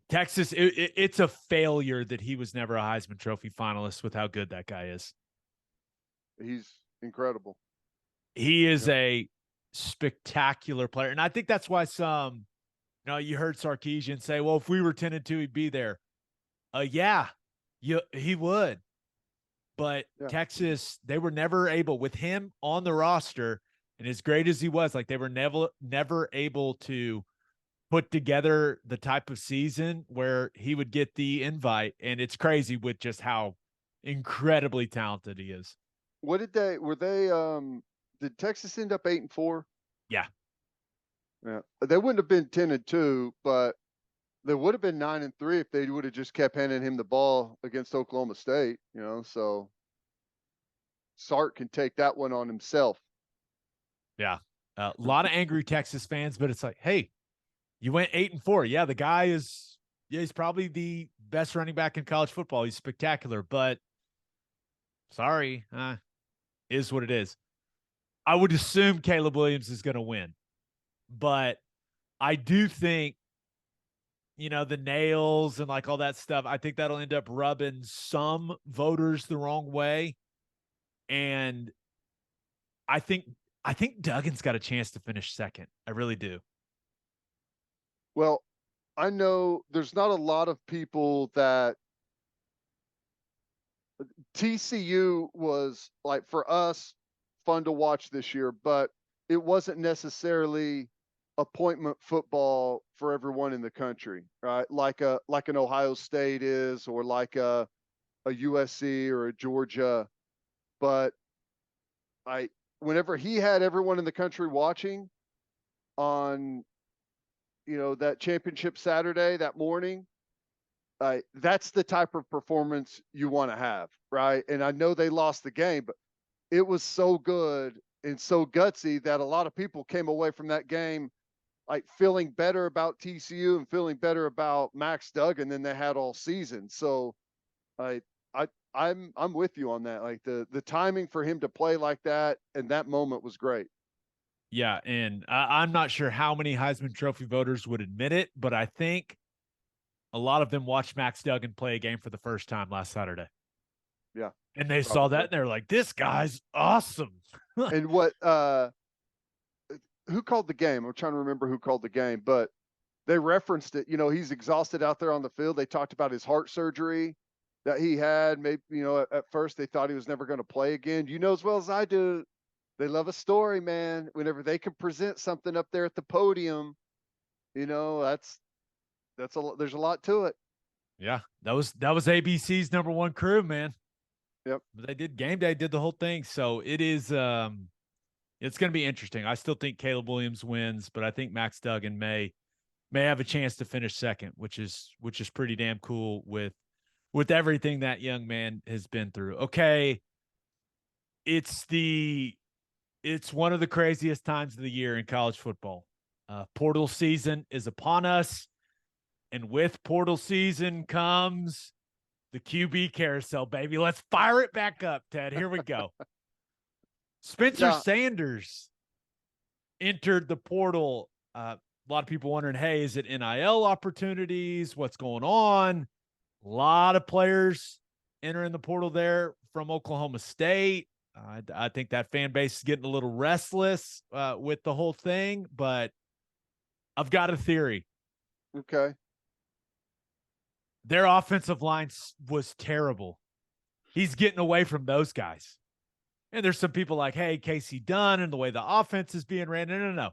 Texas, it's a failure that he was never a Heisman Trophy finalist with how good that guy is. He's incredible. He is a spectacular player. And I think that's why you heard Sarkisian say, well, if we were 10-2, he'd be there. He would. But Texas, they were never able, with him on the roster, and as great as he was, like they were never able to put together the type of season where he would get the invite. And it's crazy with just how incredibly talented he is. Did Texas end up 8-4? Yeah. Yeah. They wouldn't have been 10-2, but they would have been 9-3 if they would have just kept handing him the ball against Oklahoma State, so Sark can take that one on himself. Yeah. A lot of angry Texas fans, but it's like, hey, you went 8-4. Yeah, the guy he's probably the best running back in college football. He's spectacular, but sorry, Is what it is. I would assume Caleb Williams is going to win, but I do think, the nails and like all that stuff, I think that'll end up rubbing some voters the wrong way. And I think Duggan's got a chance to finish second. I really do. Well, I know there's not a lot of people that TCU was, like, for us, fun to watch this year, but it wasn't necessarily appointment football for everyone in the country, right? Like an Ohio State is, or like a USC or a Georgia. But whenever he had everyone in the country watching on, that championship Saturday, that morning, that's the type of performance you want to have, right? And I know they lost the game, but it was so good and so gutsy that a lot of people came away from that game like feeling better about TCU and feeling better about Max Duggan than they had all season. So I I'm with you on that. Like the timing for him to play like that and that moment was great. Yeah, and I'm not sure how many Heisman Trophy voters would admit it, but I think a lot of them watched Max Duggan play a game for the first time last Saturday. Yeah. And they saw that Probably. and they're like, this guy's awesome. And what who called the game? I'm trying to remember who called the game, but they referenced it. He's exhausted out there on the field. They talked about his heart surgery that he had. Maybe, at first they thought he was never going to play again. You know as well as I do, they love a story, man. Whenever they can present something up there at the podium, that's there's a lot to it. Yeah, that was ABC's number one crew, man. Yep. They did game day, did the whole thing. So it is it's going to be interesting. I still think Caleb Williams wins, but I think Max Duggan may have a chance to finish second, which is pretty damn cool with everything that young man has been through. Okay, it's one of the craziest times of the year in college football. Portal season is upon us, and with portal season comes the QB carousel, baby. Let's fire it back up, Ted. Here we go. Spencer Sanders entered the portal. A lot of people wondering, hey, is it NIL opportunities? What's going on? A lot of players entering the portal there from Oklahoma State. I think that fan base is getting a little restless with the whole thing, but I've got a theory. Okay. Their offensive line was terrible. He's getting away from those guys. And there's some people like, hey, Casey Dunn and the way the offense is being ran. No.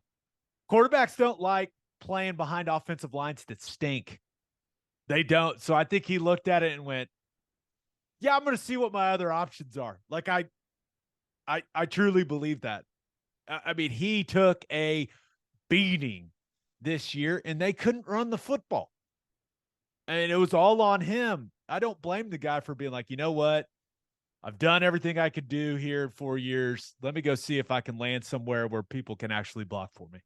Quarterbacks don't like playing behind offensive lines that stink. They don't. So I think he looked at it and went, yeah, I'm going to see what my other options are. Like I truly believe that. I mean, he took a beating this year and they couldn't run the football. And it was all on him. I don't blame the guy for being like, you know what? I've done everything I could do here in 4 years. Let me go see if I can land somewhere where people can actually block for me.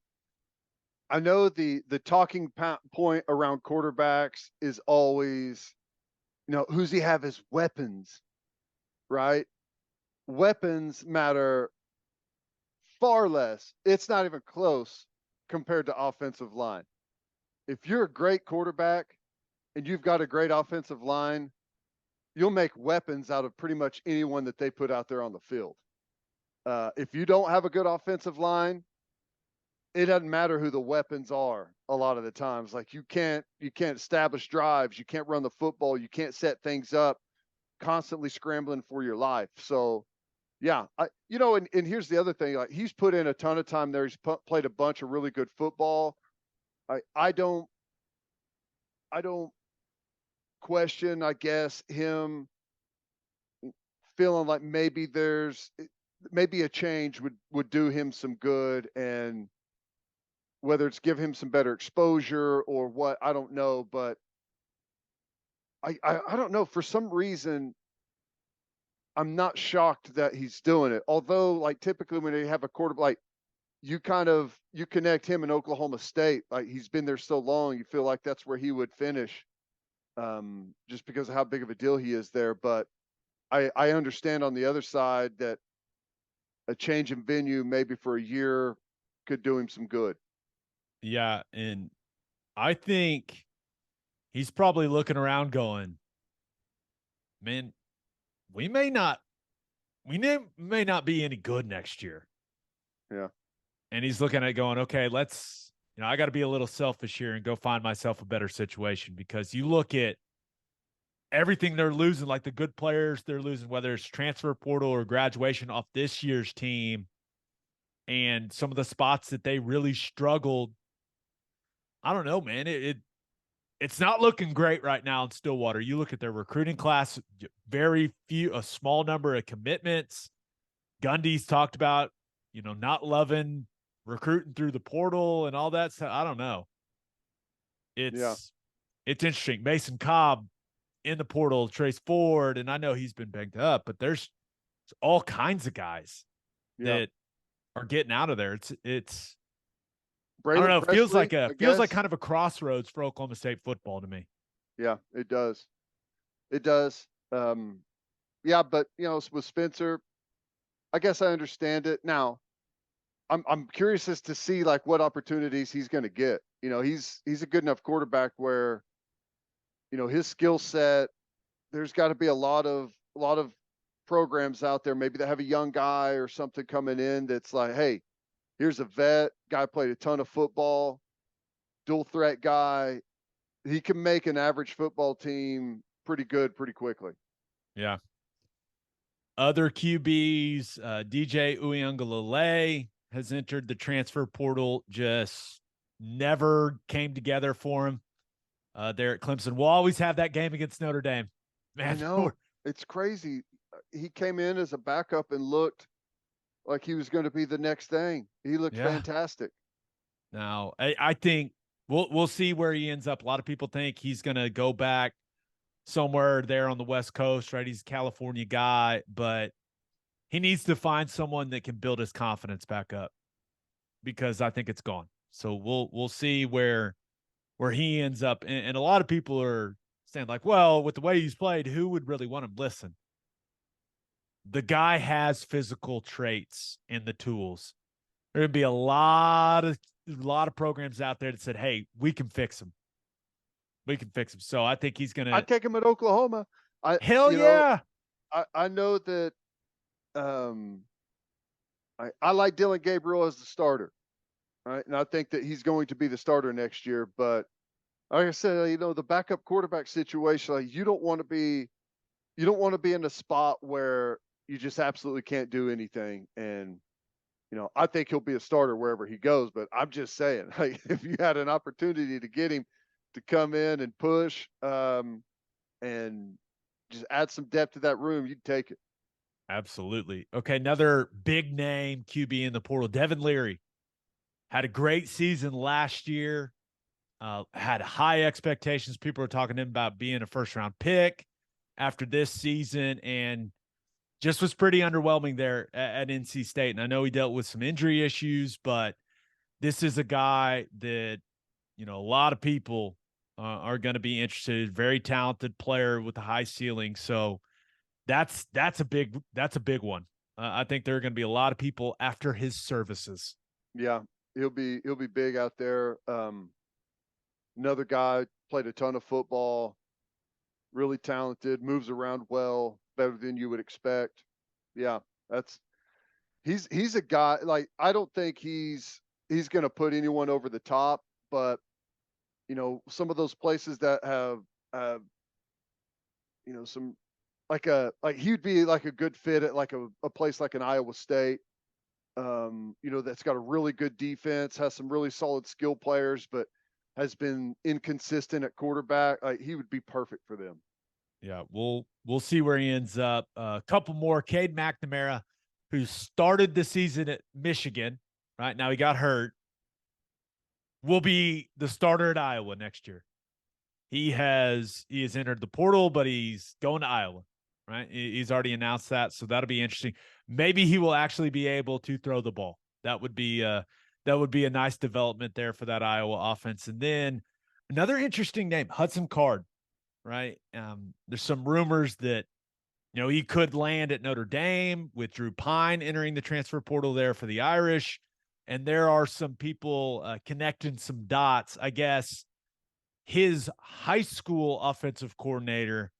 I know the talking point around quarterbacks is always, who's he have as weapons, right? Weapons matter far less. It's not even close compared to offensive line. If you're a great quarterback and you've got a great offensive line, you'll make weapons out of pretty much anyone that they put out there on the field. If you don't have a good offensive line, it doesn't matter who the weapons are a lot of the times. Like you can't establish drives, you can't run the football, you can't set things up, constantly scrambling for your life. So yeah, and here's the other thing, like he's put in a ton of time there. He's played a bunch of really good football. I don't question, I guess, him feeling like maybe a change would do him some good, and whether it's give him some better exposure or what, I don't know. But I don't know. For some reason, I'm not shocked that he's doing it. Although, like typically when they have a quarterback, like you connect him in Oklahoma State, like he's been there so long, you feel like that's where he would finish, just because of how big of a deal he is there. But I understand on the other side that a change in venue, maybe for a year, could do him some good. Yeah, and I think he's probably looking around going, man, we may not may not be any good next year. Yeah. And he's looking at going, okay, let's, I got to be a little selfish here and go find myself a better situation, because you look at everything they're losing, like the good players they're losing, whether it's transfer portal or graduation off this year's team, and some of the spots that they really struggled. I don't know, man. It's not looking great right now in Stillwater. You look at their recruiting class, very few, a small number of commitments. Gundy's talked about, not loving recruiting through the portal and all that stuff. I don't know. Yeah. It's interesting. Mason Cobb in the portal, Trace Ford, and I know he's been banged up, but there's all kinds of guys that are getting out of there. It's I don't Braylon know. It feels Presley, like kind of a crossroads for Oklahoma State football to me. Yeah, it does. It does. Yeah, but with Spencer, I guess I understand it. Now, I'm curious as to see like what opportunities he's going to get. He's a good enough quarterback where, his skill set. There's got to be a lot of programs out there, maybe that have a young guy or something coming in that's like, hey, here's a vet guy, played a ton of football, dual threat guy. He can make an average football team pretty good pretty quickly. Yeah. Other QBs, DJ Uiagalelei has entered the transfer portal, just never came together for him there at Clemson. We'll always have that game against Notre Dame. Man, I know. It's crazy. He came in as a backup and looked like he was going to be the next thing. He looked fantastic. Now, I think we'll see where he ends up. A lot of people think he's going to go back somewhere there on the West Coast, right? He's a California guy, but he needs to find someone that can build his confidence back up, because I think it's gone. So we'll see where he ends up. And a lot of people are saying like, well, with the way he's played, who would really want him? Listen, the guy has physical traits and the tools. There would be a lot of programs out there that said, hey, we can fix him. We can fix him. So I think he's gonna. I'd take him at Oklahoma. Hell yeah. I know that. I like Dylan Gabriel as the starter, right? And I think that he's going to be the starter next year. But like I said, the backup quarterback situation, like you don't want to be in a spot where you just absolutely can't do anything. And I think he'll be a starter wherever he goes. But I'm just saying, like, if you had an opportunity to get him to come in and push, and just add some depth to that room, you'd take it. Absolutely. Okay, another big name QB in the portal, Devin Leary, had a great season last year. Had high expectations. People were talking to him about being a first-round pick after this season, and just was pretty underwhelming there at NC State. And I know he dealt with some injury issues, but this is a guy that, a lot of people are going to be interested. Very talented player with a high ceiling. So that's a big one. I think there are going to be a lot of people after his services. Yeah, he'll be big out there. Another guy, played a ton of football, really talented, moves around well, better than you would expect. Yeah, he's a guy, like, I don't think he's going to put anyone over the top, but some of those places that have some, like he'd be like a good fit at like a place like an Iowa State, that's got a really good defense, has some really solid skill players, but has been inconsistent at quarterback. Like, he would be perfect for them. Yeah, we'll see where he ends up. A couple more. Cade McNamara, who started the season at Michigan, right? Now he got hurt, will be the starter at Iowa next year. He has entered the portal, but he's going to Iowa, right? He's already announced that, so that'll be interesting. Maybe he will actually be able to throw the ball. That would be a nice development there for that Iowa offense. And then another interesting name, Hudson Card, right? There's some rumors that He could land at Notre Dame with Drew Pine entering the transfer portal there for the Irish. And there are some people connecting some dots. I guess his high school offensive coordinator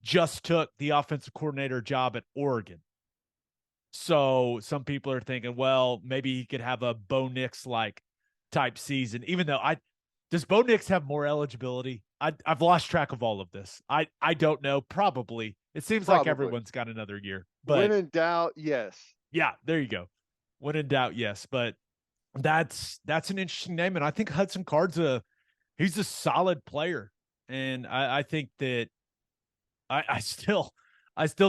just took the offensive coordinator job at Oregon. So some people are thinking, well, maybe he could have a Bo Nix like type season, even though does Bo Nix have more eligibility? I've lost track of all of this. I don't know. Probably. It seems like Probably. everyone's got another year. When But in doubt, yes. yeah, there you go. When in doubt, yes. But that's an interesting name. And I think Hudson Card's he's a solid player. And I think that I still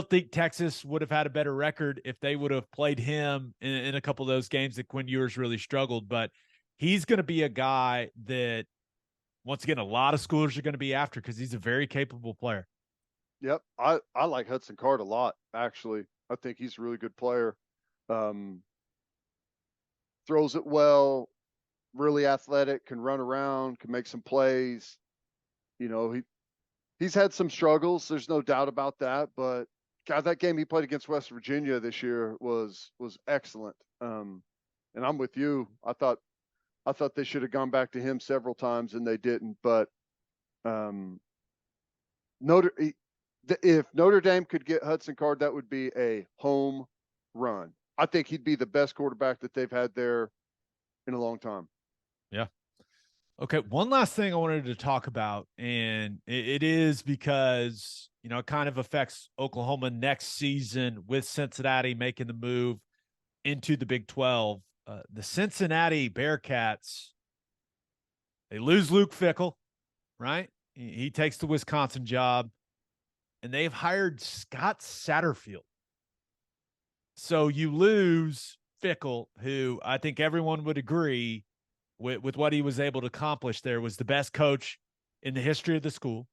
think Texas would have had a better record if they would have played him in a couple of those games that Quinn Ewers really struggled. But he's going to be a guy that, once again, a lot of schools are going to be after because he's a very capable player. Yep. I like Hudson Card a lot, actually. I think he's a really good player. Throws it well, really athletic, can run around, can make some plays. He's had some struggles. There's no doubt about that. But God, that game he played against West Virginia this year was excellent. And I'm with you. I thought they should have gone back to him several times and they didn't. But if Notre Dame could get Hudson Card, that would be a home run. I think he'd be the best quarterback that they've had there in a long time. Yeah. Okay, one last thing I wanted to talk about, and it is because, it kind of affects Oklahoma next season with Cincinnati making the move into the Big 12. The Cincinnati Bearcats, they lose Luke Fickell, right? He takes the Wisconsin job, and they've hired Scott Satterfield. So you lose Fickell, who I think everyone would agree with what he was able to accomplish there, was the best coach in the history of the school.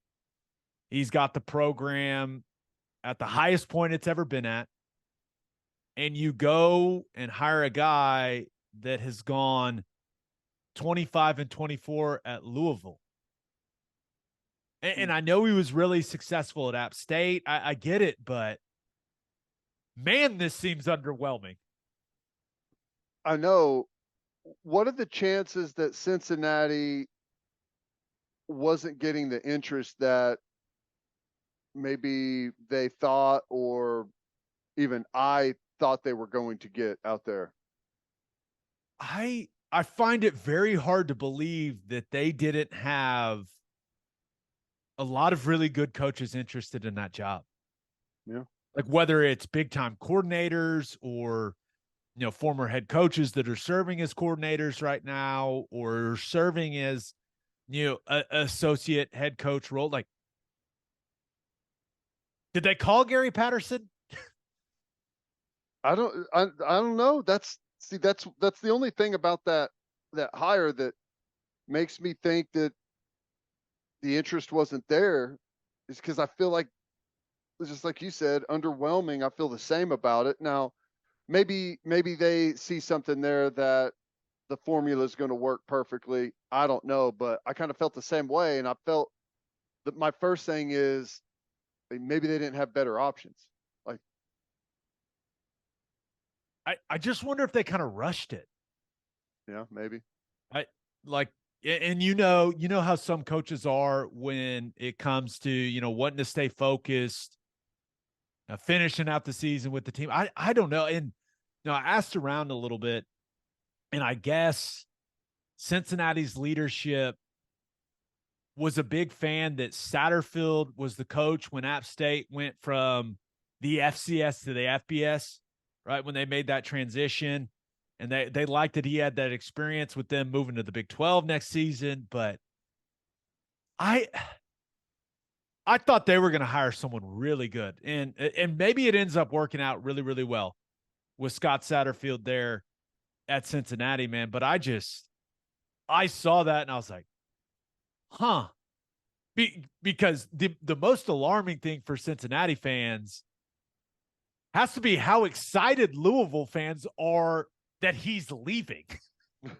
He's got the program at the highest point it's ever been at. And you go and hire a guy that has gone 25-24 at Louisville. And I know he was really successful at App State. I get it, but man, this seems underwhelming. I know. What are the chances that Cincinnati wasn't getting the interest that maybe they thought, or even I thought they were going to get out there? I find it very hard to believe that they didn't have a lot of really good coaches interested in that job. Yeah. Like whether it's big time coordinators or, former head coaches that are serving as coordinators right now or serving as, associate head coach role. Like, did they call Gary Patterson? I don't know. That's the only thing about that hire that makes me think that the interest wasn't there, is because I feel like, just like you said, underwhelming. I feel the same about it. Now, maybe they see something there that the formula is going to work perfectly. I don't know, but I kind of felt the same way. And I felt that my first thing is maybe they didn't have better options. Like, I just wonder if they kind of rushed it. Yeah, maybe. And how some coaches are when it comes to, wanting to stay focused, finishing out the season with the team. I don't know. And, I asked around a little bit, and I guess Cincinnati's leadership was a big fan that Satterfield was the coach when App State went from the FCS to the FBS, right? When they made that transition. And they liked that he had that experience with them moving to the Big 12 next season. But I thought they were going to hire someone really good. And maybe it ends up working out really, really well with Scott Satterfield there at Cincinnati, man. But I saw that and I was like, huh. Because the most alarming thing for Cincinnati fans has to be how excited Louisville fans are that he's leaving.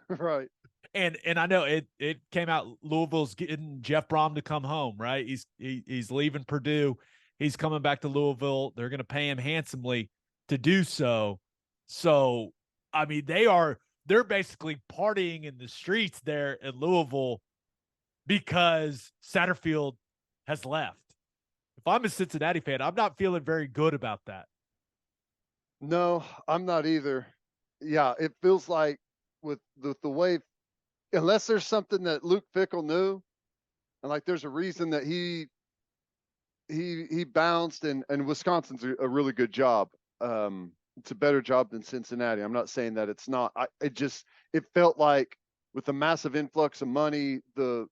Right. And I know it came out Louisville's getting Jeff Brom to come home, right? He's leaving Purdue. He's coming back to Louisville. They're going to pay him handsomely to do so. So, I mean, they're basically partying in the streets there in Louisville because Satterfield has left. If I'm a Cincinnati fan, I'm not feeling very good about that. No, I'm not either. Yeah, it feels like with the way, unless there's something that Luke Fickell knew, and like there's a reason that he bounced, and Wisconsin's a really good job. It's a better job than Cincinnati. I'm not saying that it's not. It felt like with the massive influx of money, the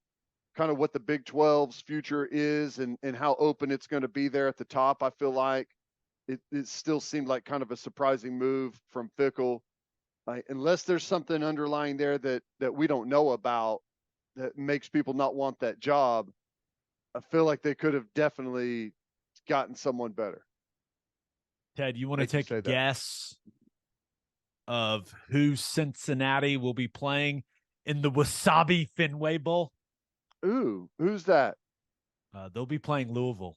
kind of what the Big 12's future is, and how open it's going to be there at the top. I feel like it still seemed like kind of a surprising move from Fickell. Unless there's something underlying there that we don't know about that makes people not want that job, I feel like they could have definitely gotten someone better. Ted, you want to Hate to take a say that. guess of who Cincinnati will be playing in the Wasabi Fenway Bowl? Ooh, who's that? They'll be playing Louisville.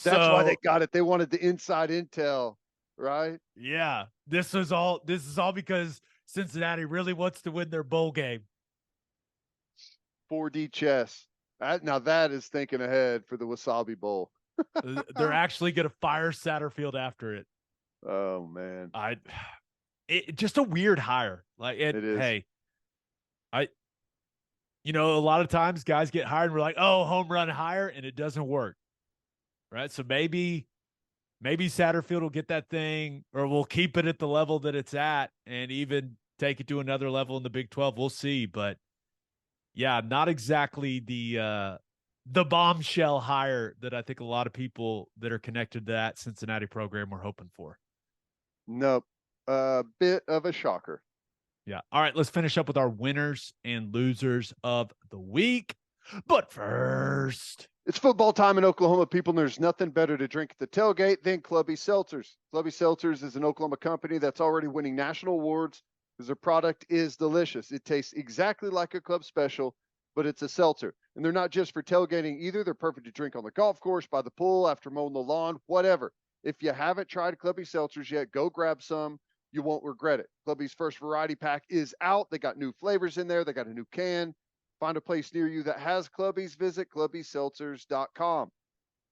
That's why So they got it. They wanted the inside intel, right? yeah, this is all because Cincinnati really wants to win their bowl game. 4D chess. Now that is thinking ahead for the Wasabi Bowl. They're actually going to fire Satterfield after it. Oh man, Just a weird hire. Like it is. Hey, a lot of times guys get hired and we're like, oh, home run hire, and it doesn't work. Right. So maybe Satterfield will get that thing, or we'll keep it at the level that it's at and even take it to another level in the Big 12. We'll see. But yeah, not exactly the bombshell hire that I think a lot of people that are connected to that Cincinnati program were hoping for. Nope. A bit of a shocker. Yeah. All right. Let's finish up with our winners and losers of the week. But first, it's football time in Oklahoma, people, and there's nothing better to drink at the tailgate than Clubby Seltzers. Clubby Seltzers is an Oklahoma company that's already winning national awards because their product is delicious. It tastes exactly like a club special, but it's a seltzer. And they're not just for tailgating either. They're perfect to drink on the golf course, by the pool, after mowing the lawn, whatever. If you haven't tried Clubby Seltzers yet, go grab some. You won't regret it. Clubby's first variety pack is out. They got new flavors in there. They got a new can. Find a place near you that has Clubbies. Visit clubbyseltzers.com.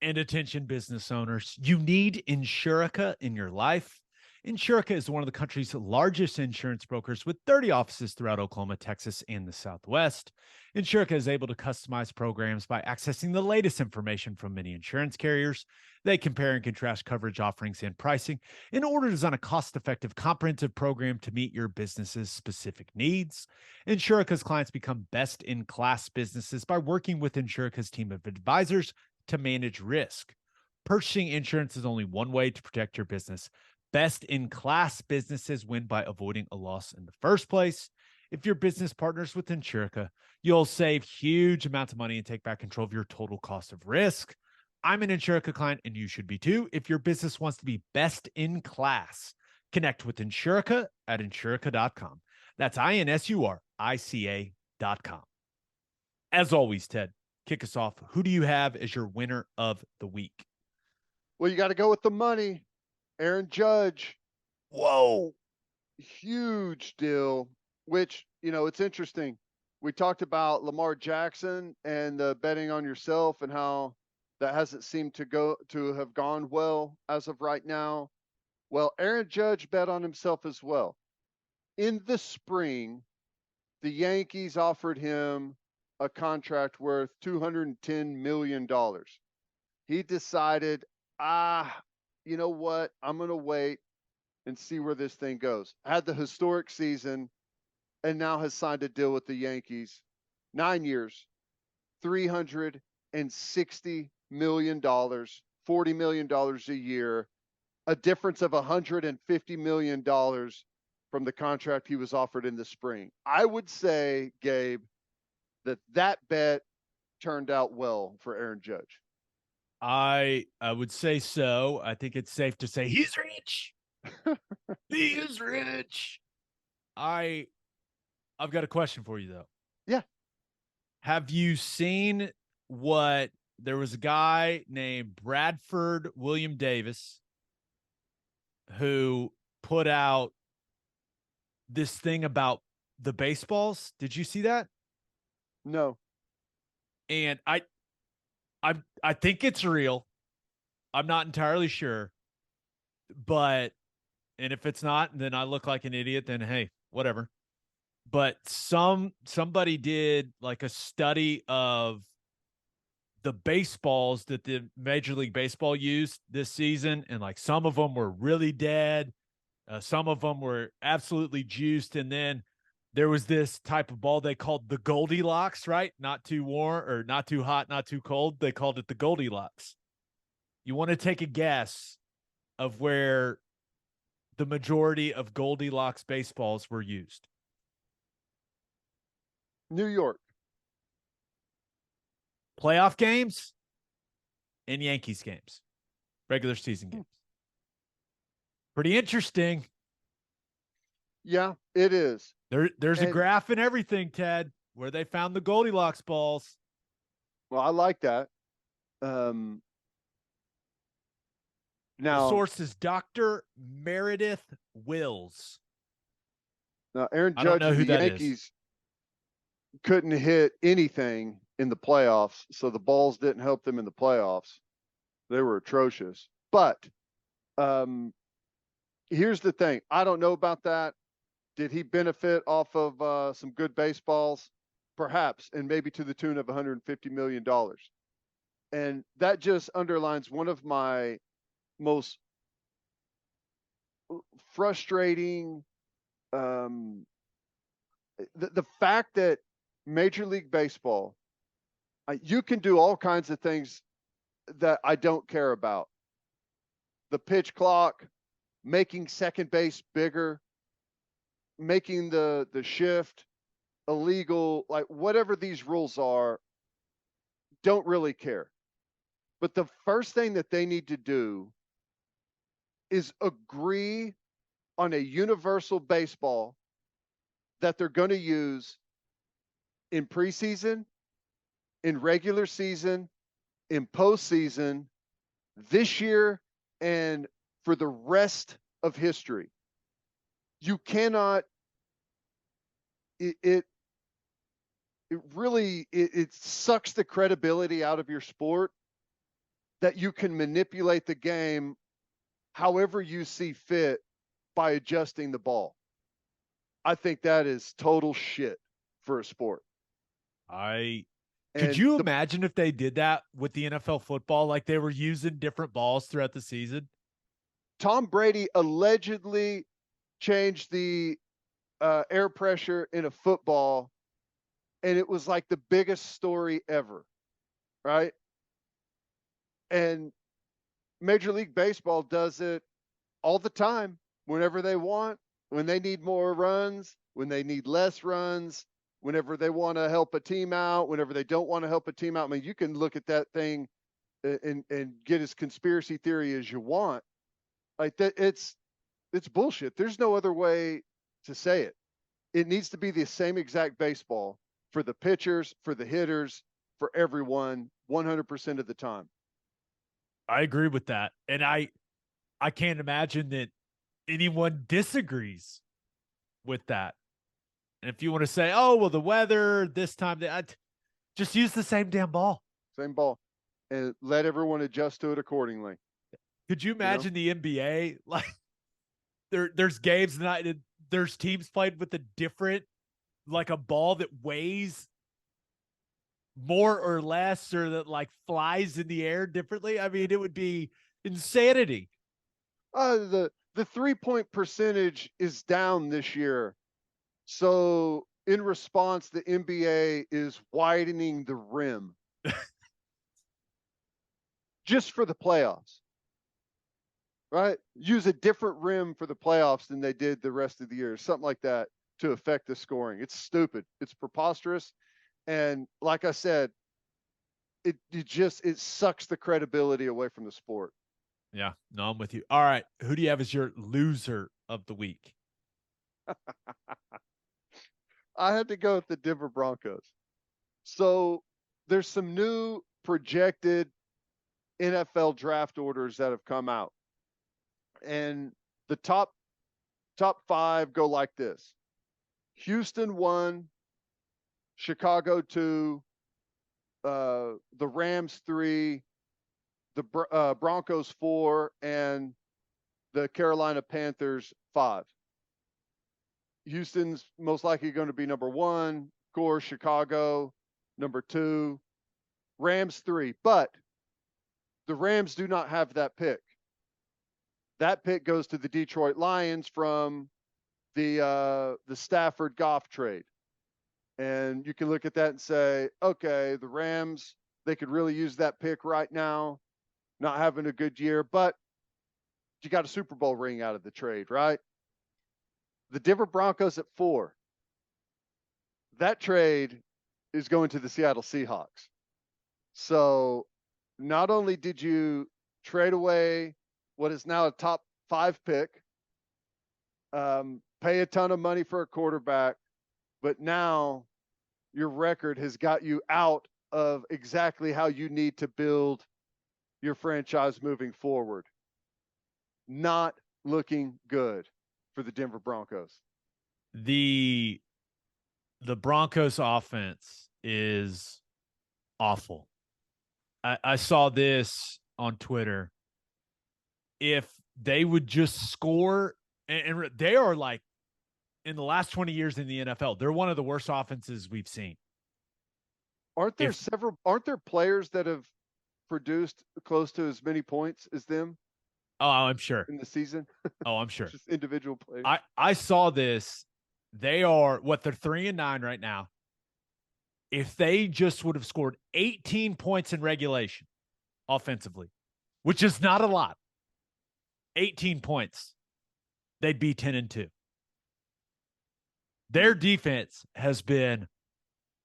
And attention business owners, you need Insurica in your life. Insurica is one of the country's largest insurance brokers with 30 offices throughout Oklahoma, Texas, and the Southwest. Insurica is able to customize programs by accessing the latest information from many insurance carriers. They compare and contrast coverage offerings and pricing in order to design a cost-effective, comprehensive program to meet your business's specific needs. Insurica's clients become best-in-class businesses by working with Insurica's team of advisors to manage risk. Purchasing insurance is only one way to protect your business. Best-in-class businesses win by avoiding a loss in the first place. If your business partners with Insurica, you'll save huge amounts of money and take back control of your total cost of risk. I'm an Insurica client, and you should be too. If your business wants to be best in class, connect with Insurica at Insurica.com. That's INSURICA.com. As always, Ted, kick us off. Who do you have as your winner of the week? Well, you got to go with the money. Aaron Judge. Whoa. Huge deal, which, it's interesting. We talked about Lamar Jackson and the betting on yourself and how that hasn't seemed to have gone well as of right now. Well, Aaron Judge bet on himself as well. In the spring, the Yankees offered him a contract worth $210 million. He decided, you know what? I'm going to wait and see where this thing goes. Had the historic season and now has signed a deal with the Yankees. 9 years, $360 million, $40 million a year, a difference of $150 million from the contract he was offered in the spring. I would say, Gabe, that bet turned out well for Aaron Judge. I would say so. I think it's safe to say he's rich. He is rich. I've got a question for you though. Yeah. Have you seen what there was a guy named Bradford William Davis who put out this thing about the baseballs. Did you see that? No. And I think it's real. I'm not entirely sure, but and if it's not, then I look like an idiot. Then hey, whatever. But somebody did like a study of the baseballs that the Major League Baseball used this season, and like some of them were really dead, some of them were absolutely juiced, and then there was this type of ball they called the Goldilocks, right? Not too warm or not too hot, not too cold. They called it the Goldilocks. You want to take a guess of where the majority of Goldilocks baseballs were used? New York. Playoff games and Yankees games, regular season games. Pretty interesting. Yeah, it is. There's a graph and everything, Ted, where they found the Goldilocks balls. Well, I like that. Now, the source is Dr. Meredith Wills. Now, Aaron I don't Judge know and who the that Yankees is. couldn't hit anything in the playoffs, so the balls didn't help them in the playoffs. They were atrocious. But here's the thing. I don't know about that. Did he benefit off of some good baseballs? Perhaps, and maybe to the tune of $150 million. And that just underlines one of my most frustrating, the fact that Major League Baseball, you can do all kinds of things that I don't care about. The pitch clock, making second base bigger, making the shift illegal, like whatever these rules are, don't really care. But the first thing that they need to do is agree on a universal baseball that they're going to use in preseason, in regular season, in postseason, this year, and for the rest of history. You cannot, it really sucks the credibility out of your sport that you can manipulate the game however you see fit by adjusting the ball. I think that is total shit for a sport. Could you imagine if they did that with the NFL football, like they were using different balls throughout the season? Tom Brady allegedly changed the air pressure in a football, and it was like the biggest story ever, right? And Major League Baseball does it all the time, whenever they want, when they need more runs, when they need less runs, whenever they want to help a team out, whenever they don't want to help a team out. I mean, you can look at that thing and get as conspiracy theory as you want. Like that, it's bullshit. There's no other way to say it. It needs to be the same exact baseball for the pitchers, for the hitters, for everyone, 100% of the time. I agree with that. And I can't imagine that anyone disagrees with that. And if you want to say, oh, well, the weather this time, just use the same damn ball. Same ball. And let everyone adjust to it accordingly. Could you imagine the NBA? Like there's games tonight, there's teams played with a different, like a ball that weighs more or less, or that like flies in the air differently. I mean, it would be insanity. The 3-point percentage is down this year. So in response, the NBA is widening the rim just for the playoffs, right? Use a different rim for the playoffs than they did the rest of the year, something like that, to affect the scoring. It's stupid. It's preposterous. And like I said, it sucks the credibility away from the sport. Yeah, no, I'm with you. All right. Who do you have as your loser of the week? I had to go with the Denver Broncos. So there's some new projected NFL draft orders that have come out. And the top 5 go like this: Houston 1, Chicago 2, the Rams 3, the Broncos 4, and the Carolina Panthers 5. Houston's most likely going to be number 1, of course, Chicago number 2, Rams 3. But the Rams do not have that pick. That pick goes to the Detroit Lions from the Stafford Goff trade. And you can look at that and say, okay, the Rams, they could really use that pick right now, not having a good year, but you got a Super Bowl ring out of the trade, right? The Denver Broncos at 4. That trade is going to the Seattle Seahawks. So not only did you trade away what is now a top 5 pick, pay a ton of money for a quarterback, but now your record has got you out of exactly how you need to build your franchise moving forward. Not looking good for the Denver Broncos. The Broncos offense is awful. I saw this on Twitter. If they would just score, and they are like, in the last 20 years in the NFL, they're one of the worst offenses we've seen. Aren't there players that have produced close to as many points as them? Oh, I'm sure. In the season? Oh, I'm sure. Just individual players. I saw this. They are, they're 3-9 right now. If they just would have scored 18 points in regulation offensively, which is not a lot, 18 points, they'd be 10-2. Their defense has been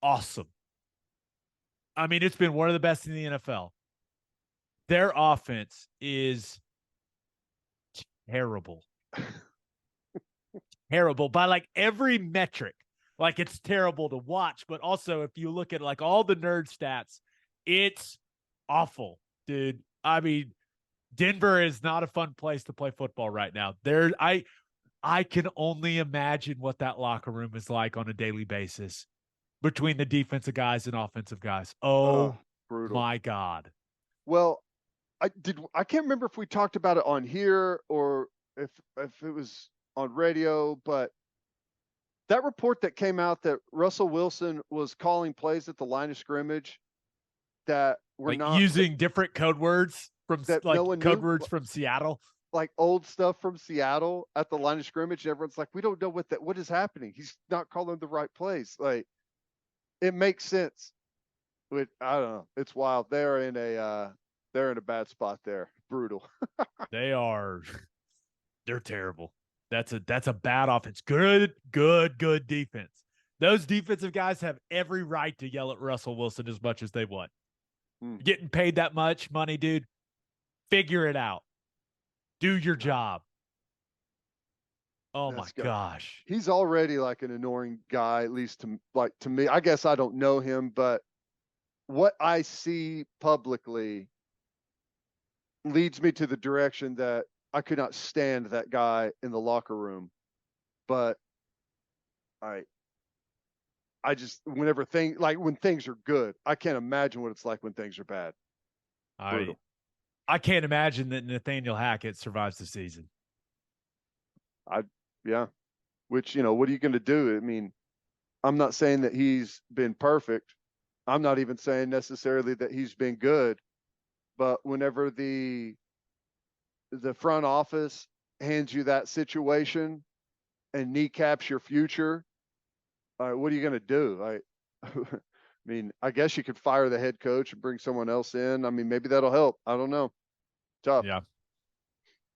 awesome. I mean, it's been one of the best in the NFL. Their offense is terrible. Terrible by like every metric. Like, it's terrible to watch, but also if you look at like all the nerd stats, it's awful, dude. I mean, Denver is not a fun place to play football right now. I can only imagine what that locker room is like on a daily basis between the defensive guys and offensive guys. Oh, brutal. My God. Well, I can't remember if we talked about it on here or if it was on radio, but that report that came out that Russell Wilson was calling plays at the line of scrimmage that were like not using different code words from that like no one code knew, words from Seattle, like old stuff from Seattle at the line of scrimmage. And everyone's like, we don't know what is happening. He's not calling the right plays. Like, it makes sense. But I don't know. It's wild. They're in a bad spot there. Brutal. They're terrible. That's a bad offense. Good defense. Those defensive guys have every right to yell at Russell Wilson as much as they want. Getting paid that much money, dude. Figure it out. Do your job. Oh my gosh. He's already like an annoying guy, at least to me. I guess I don't know him, but what I see publicly leads me to the direction that I could not stand that guy in the locker room. But I just, when things are good, I can't imagine what it's like when things are bad. I can't imagine that Nathaniel Hackett survives the season. Yeah. Which, what are you going to do? I mean, I'm not saying that he's been perfect. I'm not even saying necessarily that he's been good. But whenever the front office hands you that situation and kneecaps your future, what are you going to do? I mean, I guess you could fire the head coach and bring someone else in. I mean, maybe that'll help. I don't know. Tough. Yeah.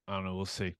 I don't know. We'll see.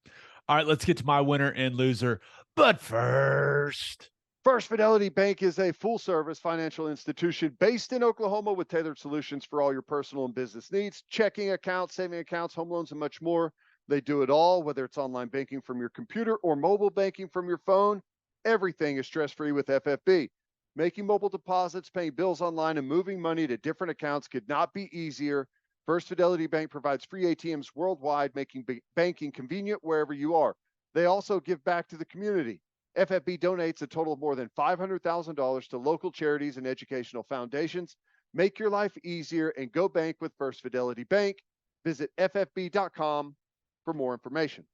All right, let's get to my winner and loser. But first, First Fidelity Bank is a full-service financial institution based in Oklahoma with tailored solutions for all your personal and business needs, checking accounts, saving accounts, home loans, and much more. They do it all, whether it's online banking from your computer or mobile banking from your phone. Everything is stress-free with FFB. Making mobile deposits, paying bills online, and moving money to different accounts could not be easier. First Fidelity Bank provides free ATMs worldwide, making banking convenient wherever you are. They also give back to the community. FFB donates a total of more than $500,000 to local charities and educational foundations. Make your life easier and go bank with First Fidelity Bank. Visit ffb.com for more information.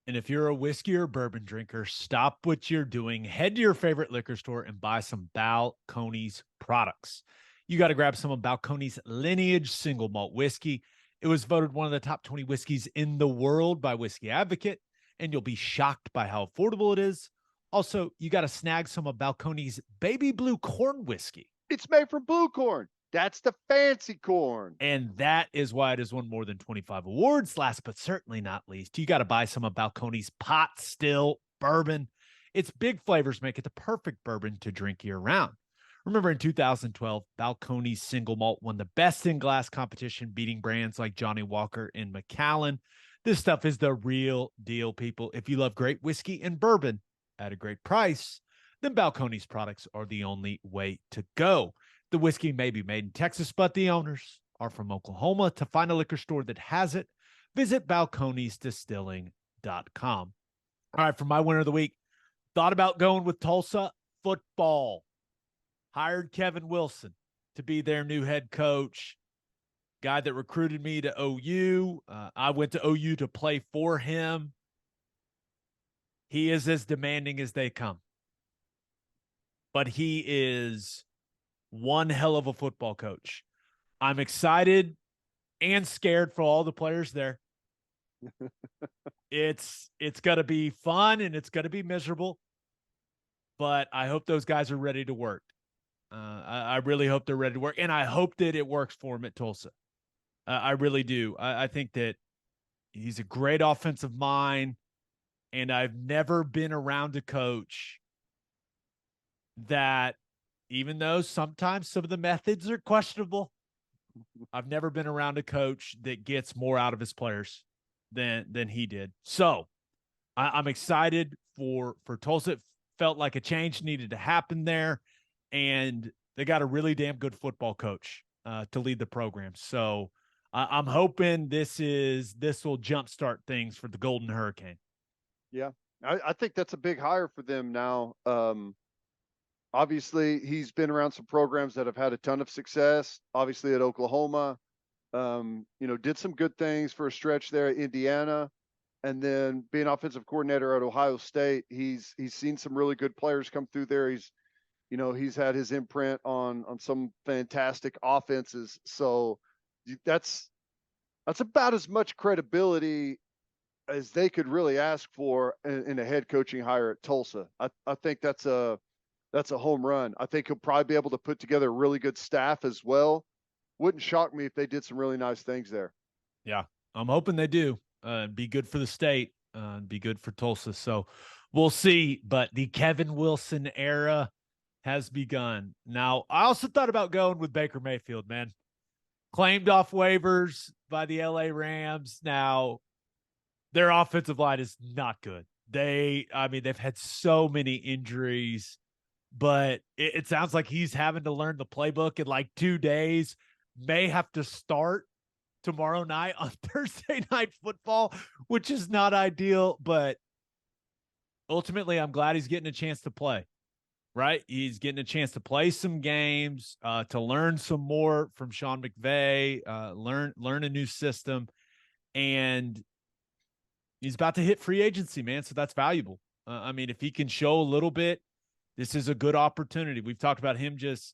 And if you're a whiskey or bourbon drinker, stop what you're doing, head to your favorite liquor store and buy some Balcones products. You got to grab some of Balcones Lineage single malt whiskey. It was voted one of the top 20 whiskeys in the world by Whiskey Advocate, and you'll be shocked by how affordable it is. Also, you got to snag some of Balcones Baby Blue Corn whiskey. It's made from blue corn. That's the fancy corn. And that is why it has won more than 25 awards. Last but certainly not least, you got to buy some of Balcones pot still bourbon. Its big flavors make it the perfect bourbon to drink year round. Remember in 2012, Balcones single malt won the best in glass competition, beating brands like Johnnie Walker and Macallan. This stuff is the real deal, people. If you love great whiskey and bourbon at a great price, then Balcones products are the only way to go. The whiskey may be made in Texas, but the owners are from Oklahoma. To find a liquor store that has it, visit balconesdistilling.com. All right, for my winner of the week, thought about going with Tulsa football. Hired Kevin Wilson to be their new head coach. Guy that recruited me to OU. I went to OU to play for him. He is as demanding as they come. But he is one hell of a football coach. I'm excited and scared for all the players there. It's going to be fun and it's going to be miserable, but I hope those guys are ready to work. I really hope they're ready to work, and I hope that it works for him at Tulsa. I really do. I think that he's a great offensive mind, and I've never been around a coach that, even though sometimes some of the methods are questionable, I've never been around a coach that gets more out of his players than he did. So I'm excited for Tulsa. It felt like a change needed to happen there, and they got a really damn good football coach to lead the program. So I'm hoping this will jumpstart things for the Golden Hurricane. Yeah, I think that's a big hire for them now. Obviously, he's been around some programs that have had a ton of success. Obviously, at Oklahoma, did some good things for a stretch there at Indiana, and then being offensive coordinator at Ohio State, he's seen some really good players come through there. He's had his imprint on some fantastic offenses. So that's about as much credibility as they could really ask for in a head coaching hire at Tulsa. I think that's a home run. I think he'll probably be able to put together a really good staff as well. Wouldn't shock me if they did some really nice things there. Yeah, I'm hoping they do. Be good for the state, be good for Tulsa. So we'll see. But the Kevin Wilson era has begun. Now, I also thought about going with Baker Mayfield, man. Claimed off waivers by the LA Rams. Now, their offensive line is not good. They've had so many injuries, but it sounds like he's having to learn the playbook in like 2 days. May have to start tomorrow night on Thursday Night Football, which is not ideal, but ultimately I'm glad he's getting a chance to play, right? He's getting a chance to play some games, to learn some more from Sean McVay, learn a new system, and he's about to hit free agency, man, so that's valuable. If he can show a little bit, this is a good opportunity. We've talked about him just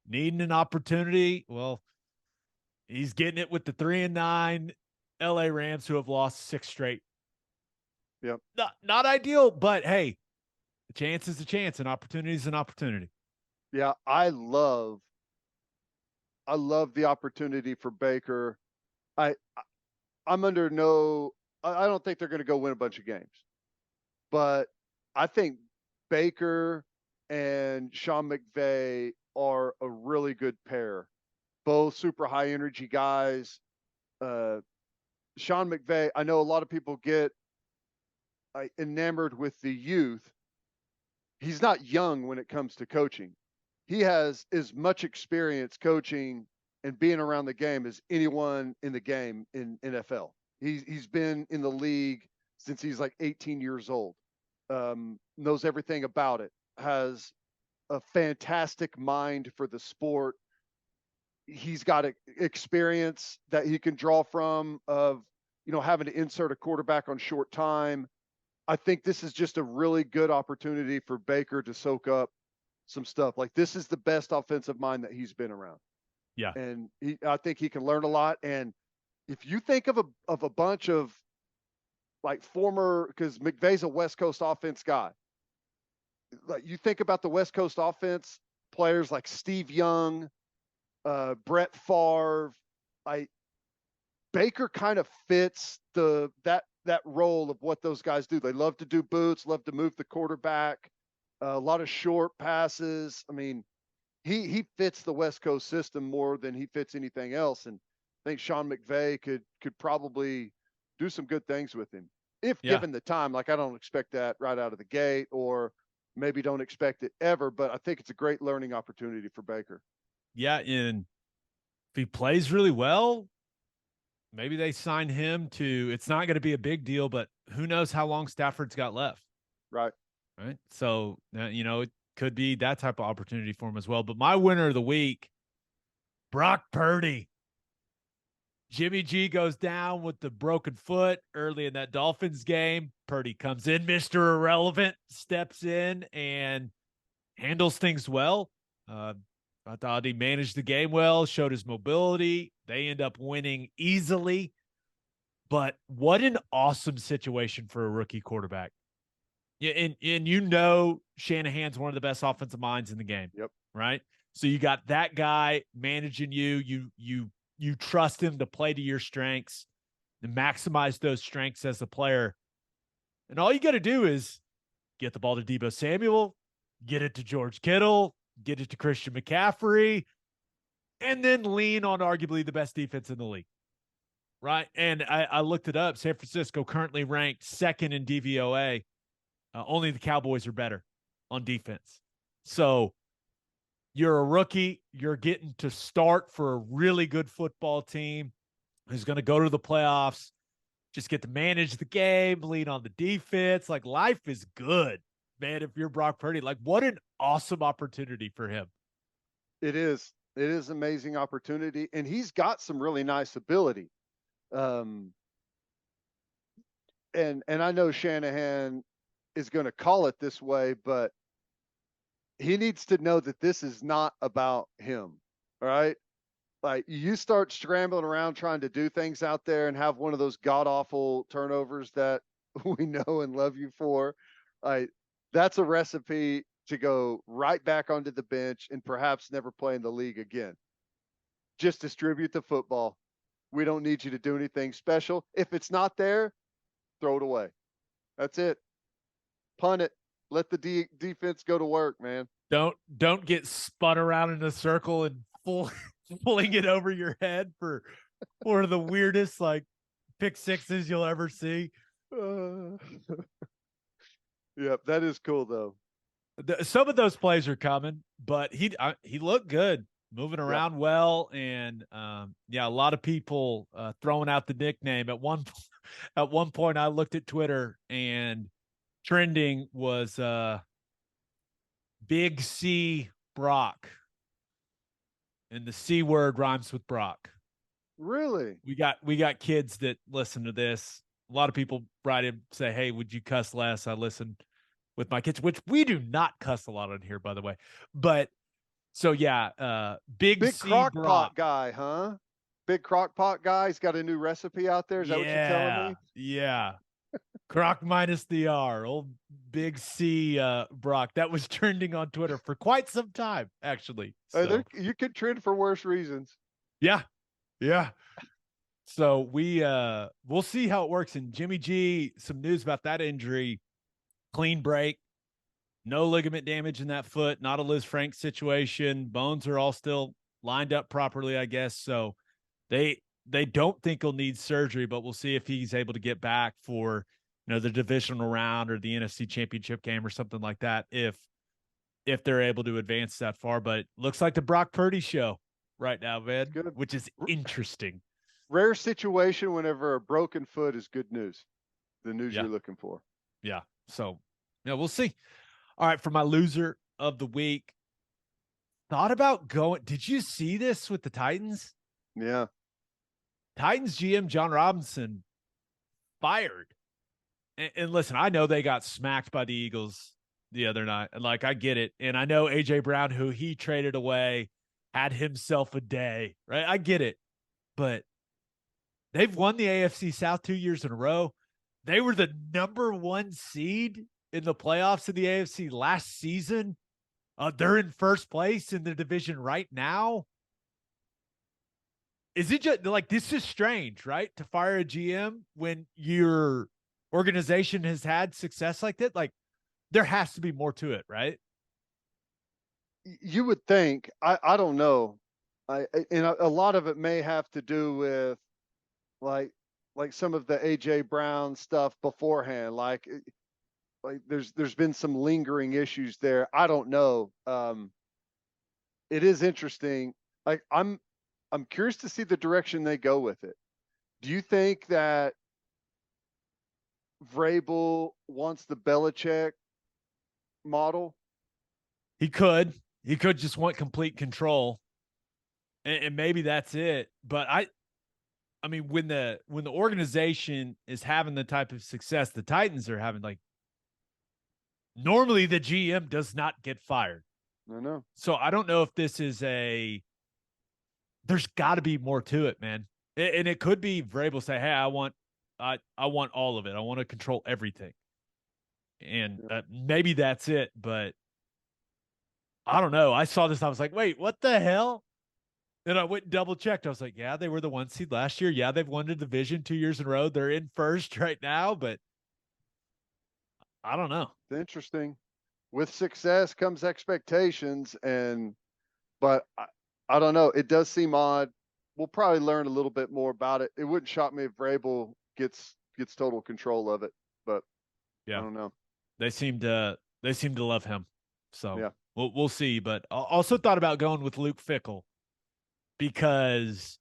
needing an opportunity. Well, he's getting it with the 3-9 LA Rams, who have lost 6 straight. Yep. Not ideal, but hey, a chance is a chance. An opportunity is an opportunity. Yeah, I love the opportunity for Baker. I'm under no. I don't think they're going to go win a bunch of games, but I think Baker and Sean McVay are a really good pair. Both super high energy guys. Sean McVay, I know a lot of people get enamored with the youth. He's not young when it comes to coaching. he has as much experience coaching and being around the game as anyone in the game in NFL. He's been in the league since he's like 18 years old. Knows everything about it. Has a fantastic mind for the sport. He's got experience that he can draw from of, having to insert a quarterback on short time. I think this is just a really good opportunity for Baker to soak up some stuff. Like, this is the best offensive mind that he's been around. Yeah. And I think he can learn a lot. And if you think of a bunch of like because McVay's a West Coast offense guy, like you think about the West Coast offense players like Steve Young, Brett Favre, Baker kind of fits that role of what those guys do. They love to do boots, love to move the quarterback, a lot of short passes. I mean, he fits the West Coast system more than he fits anything else. And I think Sean McVay could probably do some good things with him if given the time. Like, I don't expect that right out of the gate, or maybe don't expect it ever, but I think it's a great learning opportunity for Baker. Yeah, and if he plays really well, maybe they sign him to, it's not going to be a big deal, but who knows how long Stafford's got left. Right. So, it could be that type of opportunity for him as well. But my winner of the week, Brock Purdy. Jimmy G goes down with the broken foot early in that Dolphins game. Purdy comes in, Mr. Irrelevant, steps in and handles things well. I thought he managed the game well, showed his mobility. They end up winning easily. But what an awesome situation for a rookie quarterback. Yeah, and Shanahan's one of the best offensive minds in the game. Yep. Right? So you got that guy managing you. You trust him to play to your strengths and maximize those strengths as a player. And all you got to do is get the ball to Deebo Samuel, get it to George Kittle, get it to Christian McCaffrey, and then lean on arguably the best defense in the league. Right? And I looked it up. San Francisco currently ranked second in DVOA. Only the Cowboys are better on defense. So you're a rookie. You're getting to start for a really good football team who's going to go to the playoffs. Just get to manage the game, lean on the defense. Like, life is good, man, if you're Brock Purdy. Like, what an awesome opportunity for him. It is. It is an amazing opportunity. And he's got some really nice ability. And I know Shanahan is going to call it this way, but he needs to know that this is not about him. All right. Like, you start scrambling around trying to do things out there and have one of those god awful turnovers that we know and love you for. That's a recipe to go right back onto the bench and perhaps never play in the league again. Just distribute the football. We don't need you to do anything special. If it's not there, throw it away. That's it. Punt it. Let the defense go to work, man. Don't get spun around in a circle and pulling it over your head for one of the weirdest pick sixes you'll ever see. Yep, that is cool though. Some of those plays are coming, but he looked good, moving around well, and a lot of people throwing out the nickname. At one point, I looked at Twitter and trending was Big C Brock, and the C word rhymes with Brock. Really? We got kids that listen to this. A lot of people write in, say, "Hey, would you cuss less?" I listen with my kids, which we do not cuss a lot on here, by the way. But so big C crock Brock. pot guy, huh? Big crock pot guy. He's got a new recipe out there. Is that what you're telling me? Yeah. Croc minus the R, old Big C Brock. That was trending on Twitter for quite some time, actually. So. You could trend for worse reasons. Yeah. So we'll see how it works. And Jimmy G, some news about that injury: clean break, no ligament damage in that foot, not a Liz Frank situation. Bones are all still lined up properly, I guess. So they don't think he'll need surgery, but we'll see if he's able to get back for the divisional round or the NFC Championship game or something like that if if they're able to advance that far. But looks like the Brock Purdy show right now, man, Good. which is interesting. Rare situation whenever a broken foot is good news, the news Yeah. you're looking for. Yeah. So, yeah, we'll see. All right, for my loser of the week, thought about going. Did you see this with the Titans? Yeah. Titans GM Jon Robinson fired. And listen, I know they got smacked by the Eagles the other night. Like, I get it. And I know A.J. Brown, who he traded away, had himself a day, right? I get it. But they've won the AFC South 2 years in a row. They were the number 1 seed in the playoffs in the AFC last season. They're in first place in the division right now. Is it just like, this is strange, right? To fire a GM when your organization has had success like that? Like, there has to be more to it, right? You would think. I don't know. And a lot of it may have to do with like some of the AJ Brown stuff beforehand. Like there's been some lingering issues there. I don't know. It is interesting. Like I'm curious to see the direction they go with it. Do you think that Vrabel wants the Belichick model? He could just want complete control, and maybe that's it. But I mean, when the organization is having the type of success the Titans are having, like, normally the GM does not get fired. I know. So I don't know if this is there's got to be more to it, man. And it could be Vrabel say, "Hey, I want all of it. I want to control everything." And maybe that's it, but I don't know. I saw this. I was like, wait, what the hell? And I went and double checked. I was like, yeah, they were the 1 seed last year. Yeah, they've won the division 2 years in a row. They're in first right now, but I don't know. It's interesting. With success comes expectations, but I don't know. It does seem odd. We'll probably learn a little bit more about it. It wouldn't shock me if Vrabel gets total control of it, but yeah, I don't know. They seem to love him. So yeah, we'll see. But I also thought about going with Luke Fickell, because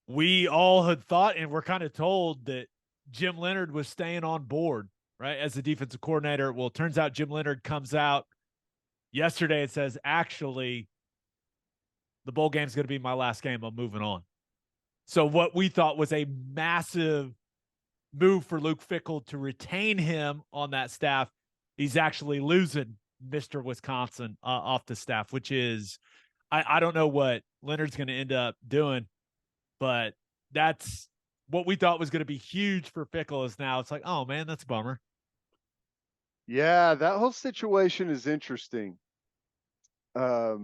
we all had thought and we're kind of told that Jim Leonhard was staying on board, right, as the defensive coordinator. Well, it turns out Jim Leonhard comes out yesterday and says, actually, the bowl game's going to be my last game. I'm moving on. So what we thought was a massive move for Luke Fickell to retain him on that staff, he's actually losing Mr. Wisconsin off the staff, which is, I don't know what Leonard's going to end up doing, but that's what we thought was going to be huge for Fickell. Is now it's like, oh man, that's a bummer. Yeah, that whole situation is interesting. A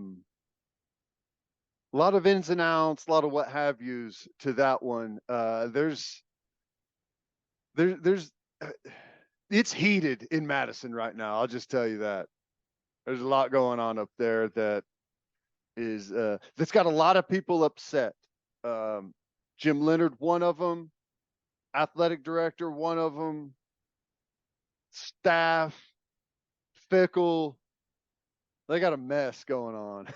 lot of ins and outs, a lot of what have yous to that one. There's it's heated in Madison right now. I'll just tell you that. There's a lot going on up there that is that's got a lot of people upset. Jim Leonhard, one of them. Athletic director, one of them. Staff, Fickell. They got a mess going on.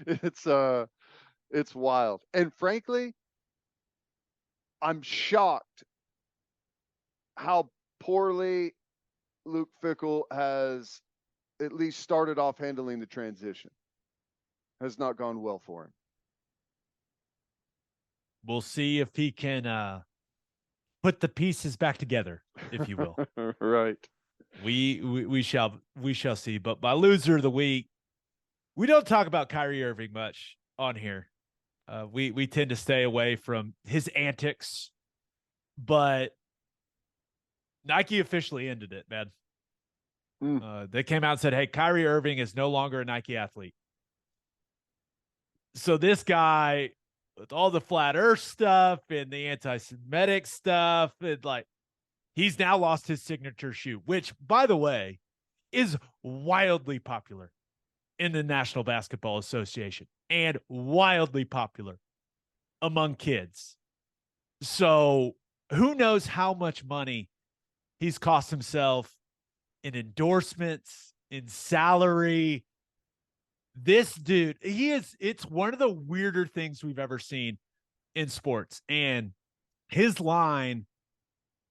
It's wild. And frankly, I'm shocked how poorly Luke Fickell has at least started off handling the transition. Has not gone well for him. We'll see if he can put the pieces back together, if you will. Right. We shall see. But my loser of the week, we don't talk about Kyrie Irving much on here. We tend to stay away from his antics, but Nike officially ended it, man. They came out and said, hey, Kyrie Irving is no longer a Nike athlete. So this guy, with all the flat earth stuff and the anti-Semitic stuff, and like, he's now lost his signature shoe, which, by the way, is wildly popular in the National Basketball Association and wildly popular among kids. So who knows how much money he's cost himself in endorsements in salary. This dude, it's one of the weirder things we've ever seen in sports. And his line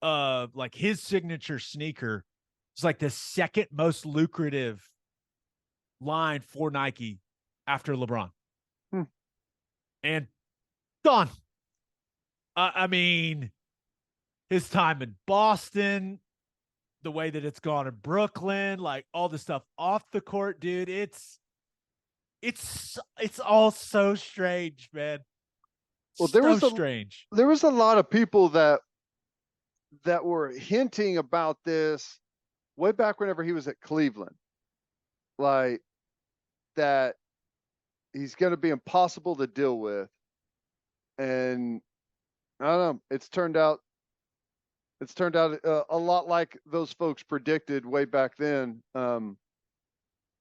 of like his signature sneaker is like the second most lucrative line for Nike after LeBron. And done. I mean, his time in Boston, the way that it's gone in Brooklyn, like all the stuff off the court, dude. It's all so strange, man. Well, So strange. there was a lot of people that were hinting about this way back whenever he was at Cleveland, like that he's going to be impossible to deal with. And I don't know, it's turned out a lot like those folks predicted way back then.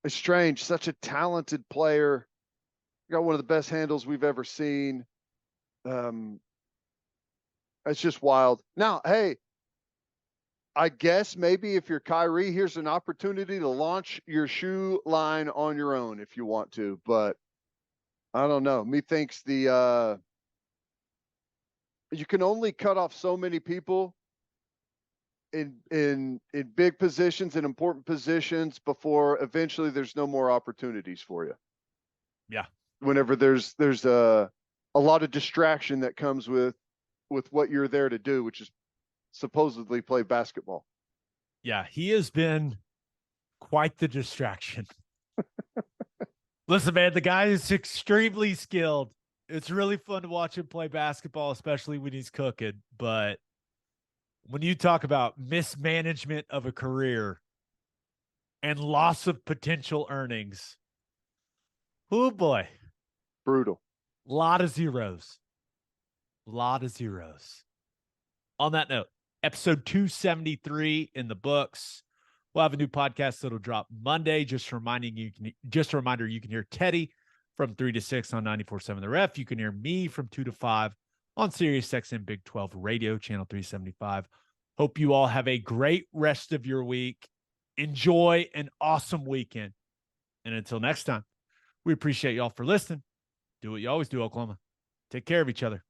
It's strange, such a talented player, got one of the best handles we've ever seen. It's just wild. Now, hey, I guess maybe if you're Kyrie, here's an opportunity to launch your shoe line on your own if you want to, but I don't know. Methinks you can only cut off so many people in big positions and important positions before eventually there's no more opportunities for you. Yeah. Whenever there's a lot of distraction that comes with what you're there to do, which is supposedly play basketball. Yeah, he has been quite the distraction. Listen, man, the guy is extremely skilled. It's really fun to watch him play basketball, especially when he's cooking. But when you talk about mismanagement of a career and loss of potential earnings, oh boy. Brutal. Lot of zeros. Lot of zeros. On that note, episode 273 in the books. We'll have a new podcast that'll drop Monday. Just a reminder, you can hear Teddy from 3 to 6 on 94.7 The Ref. You can hear me from 2 to 5 on Sirius XM Big 12 Radio, channel 375. Hope you all have a great rest of your week. Enjoy an awesome weekend. And until next time, we appreciate y'all for listening. Do what you always do, Oklahoma. Take care of each other.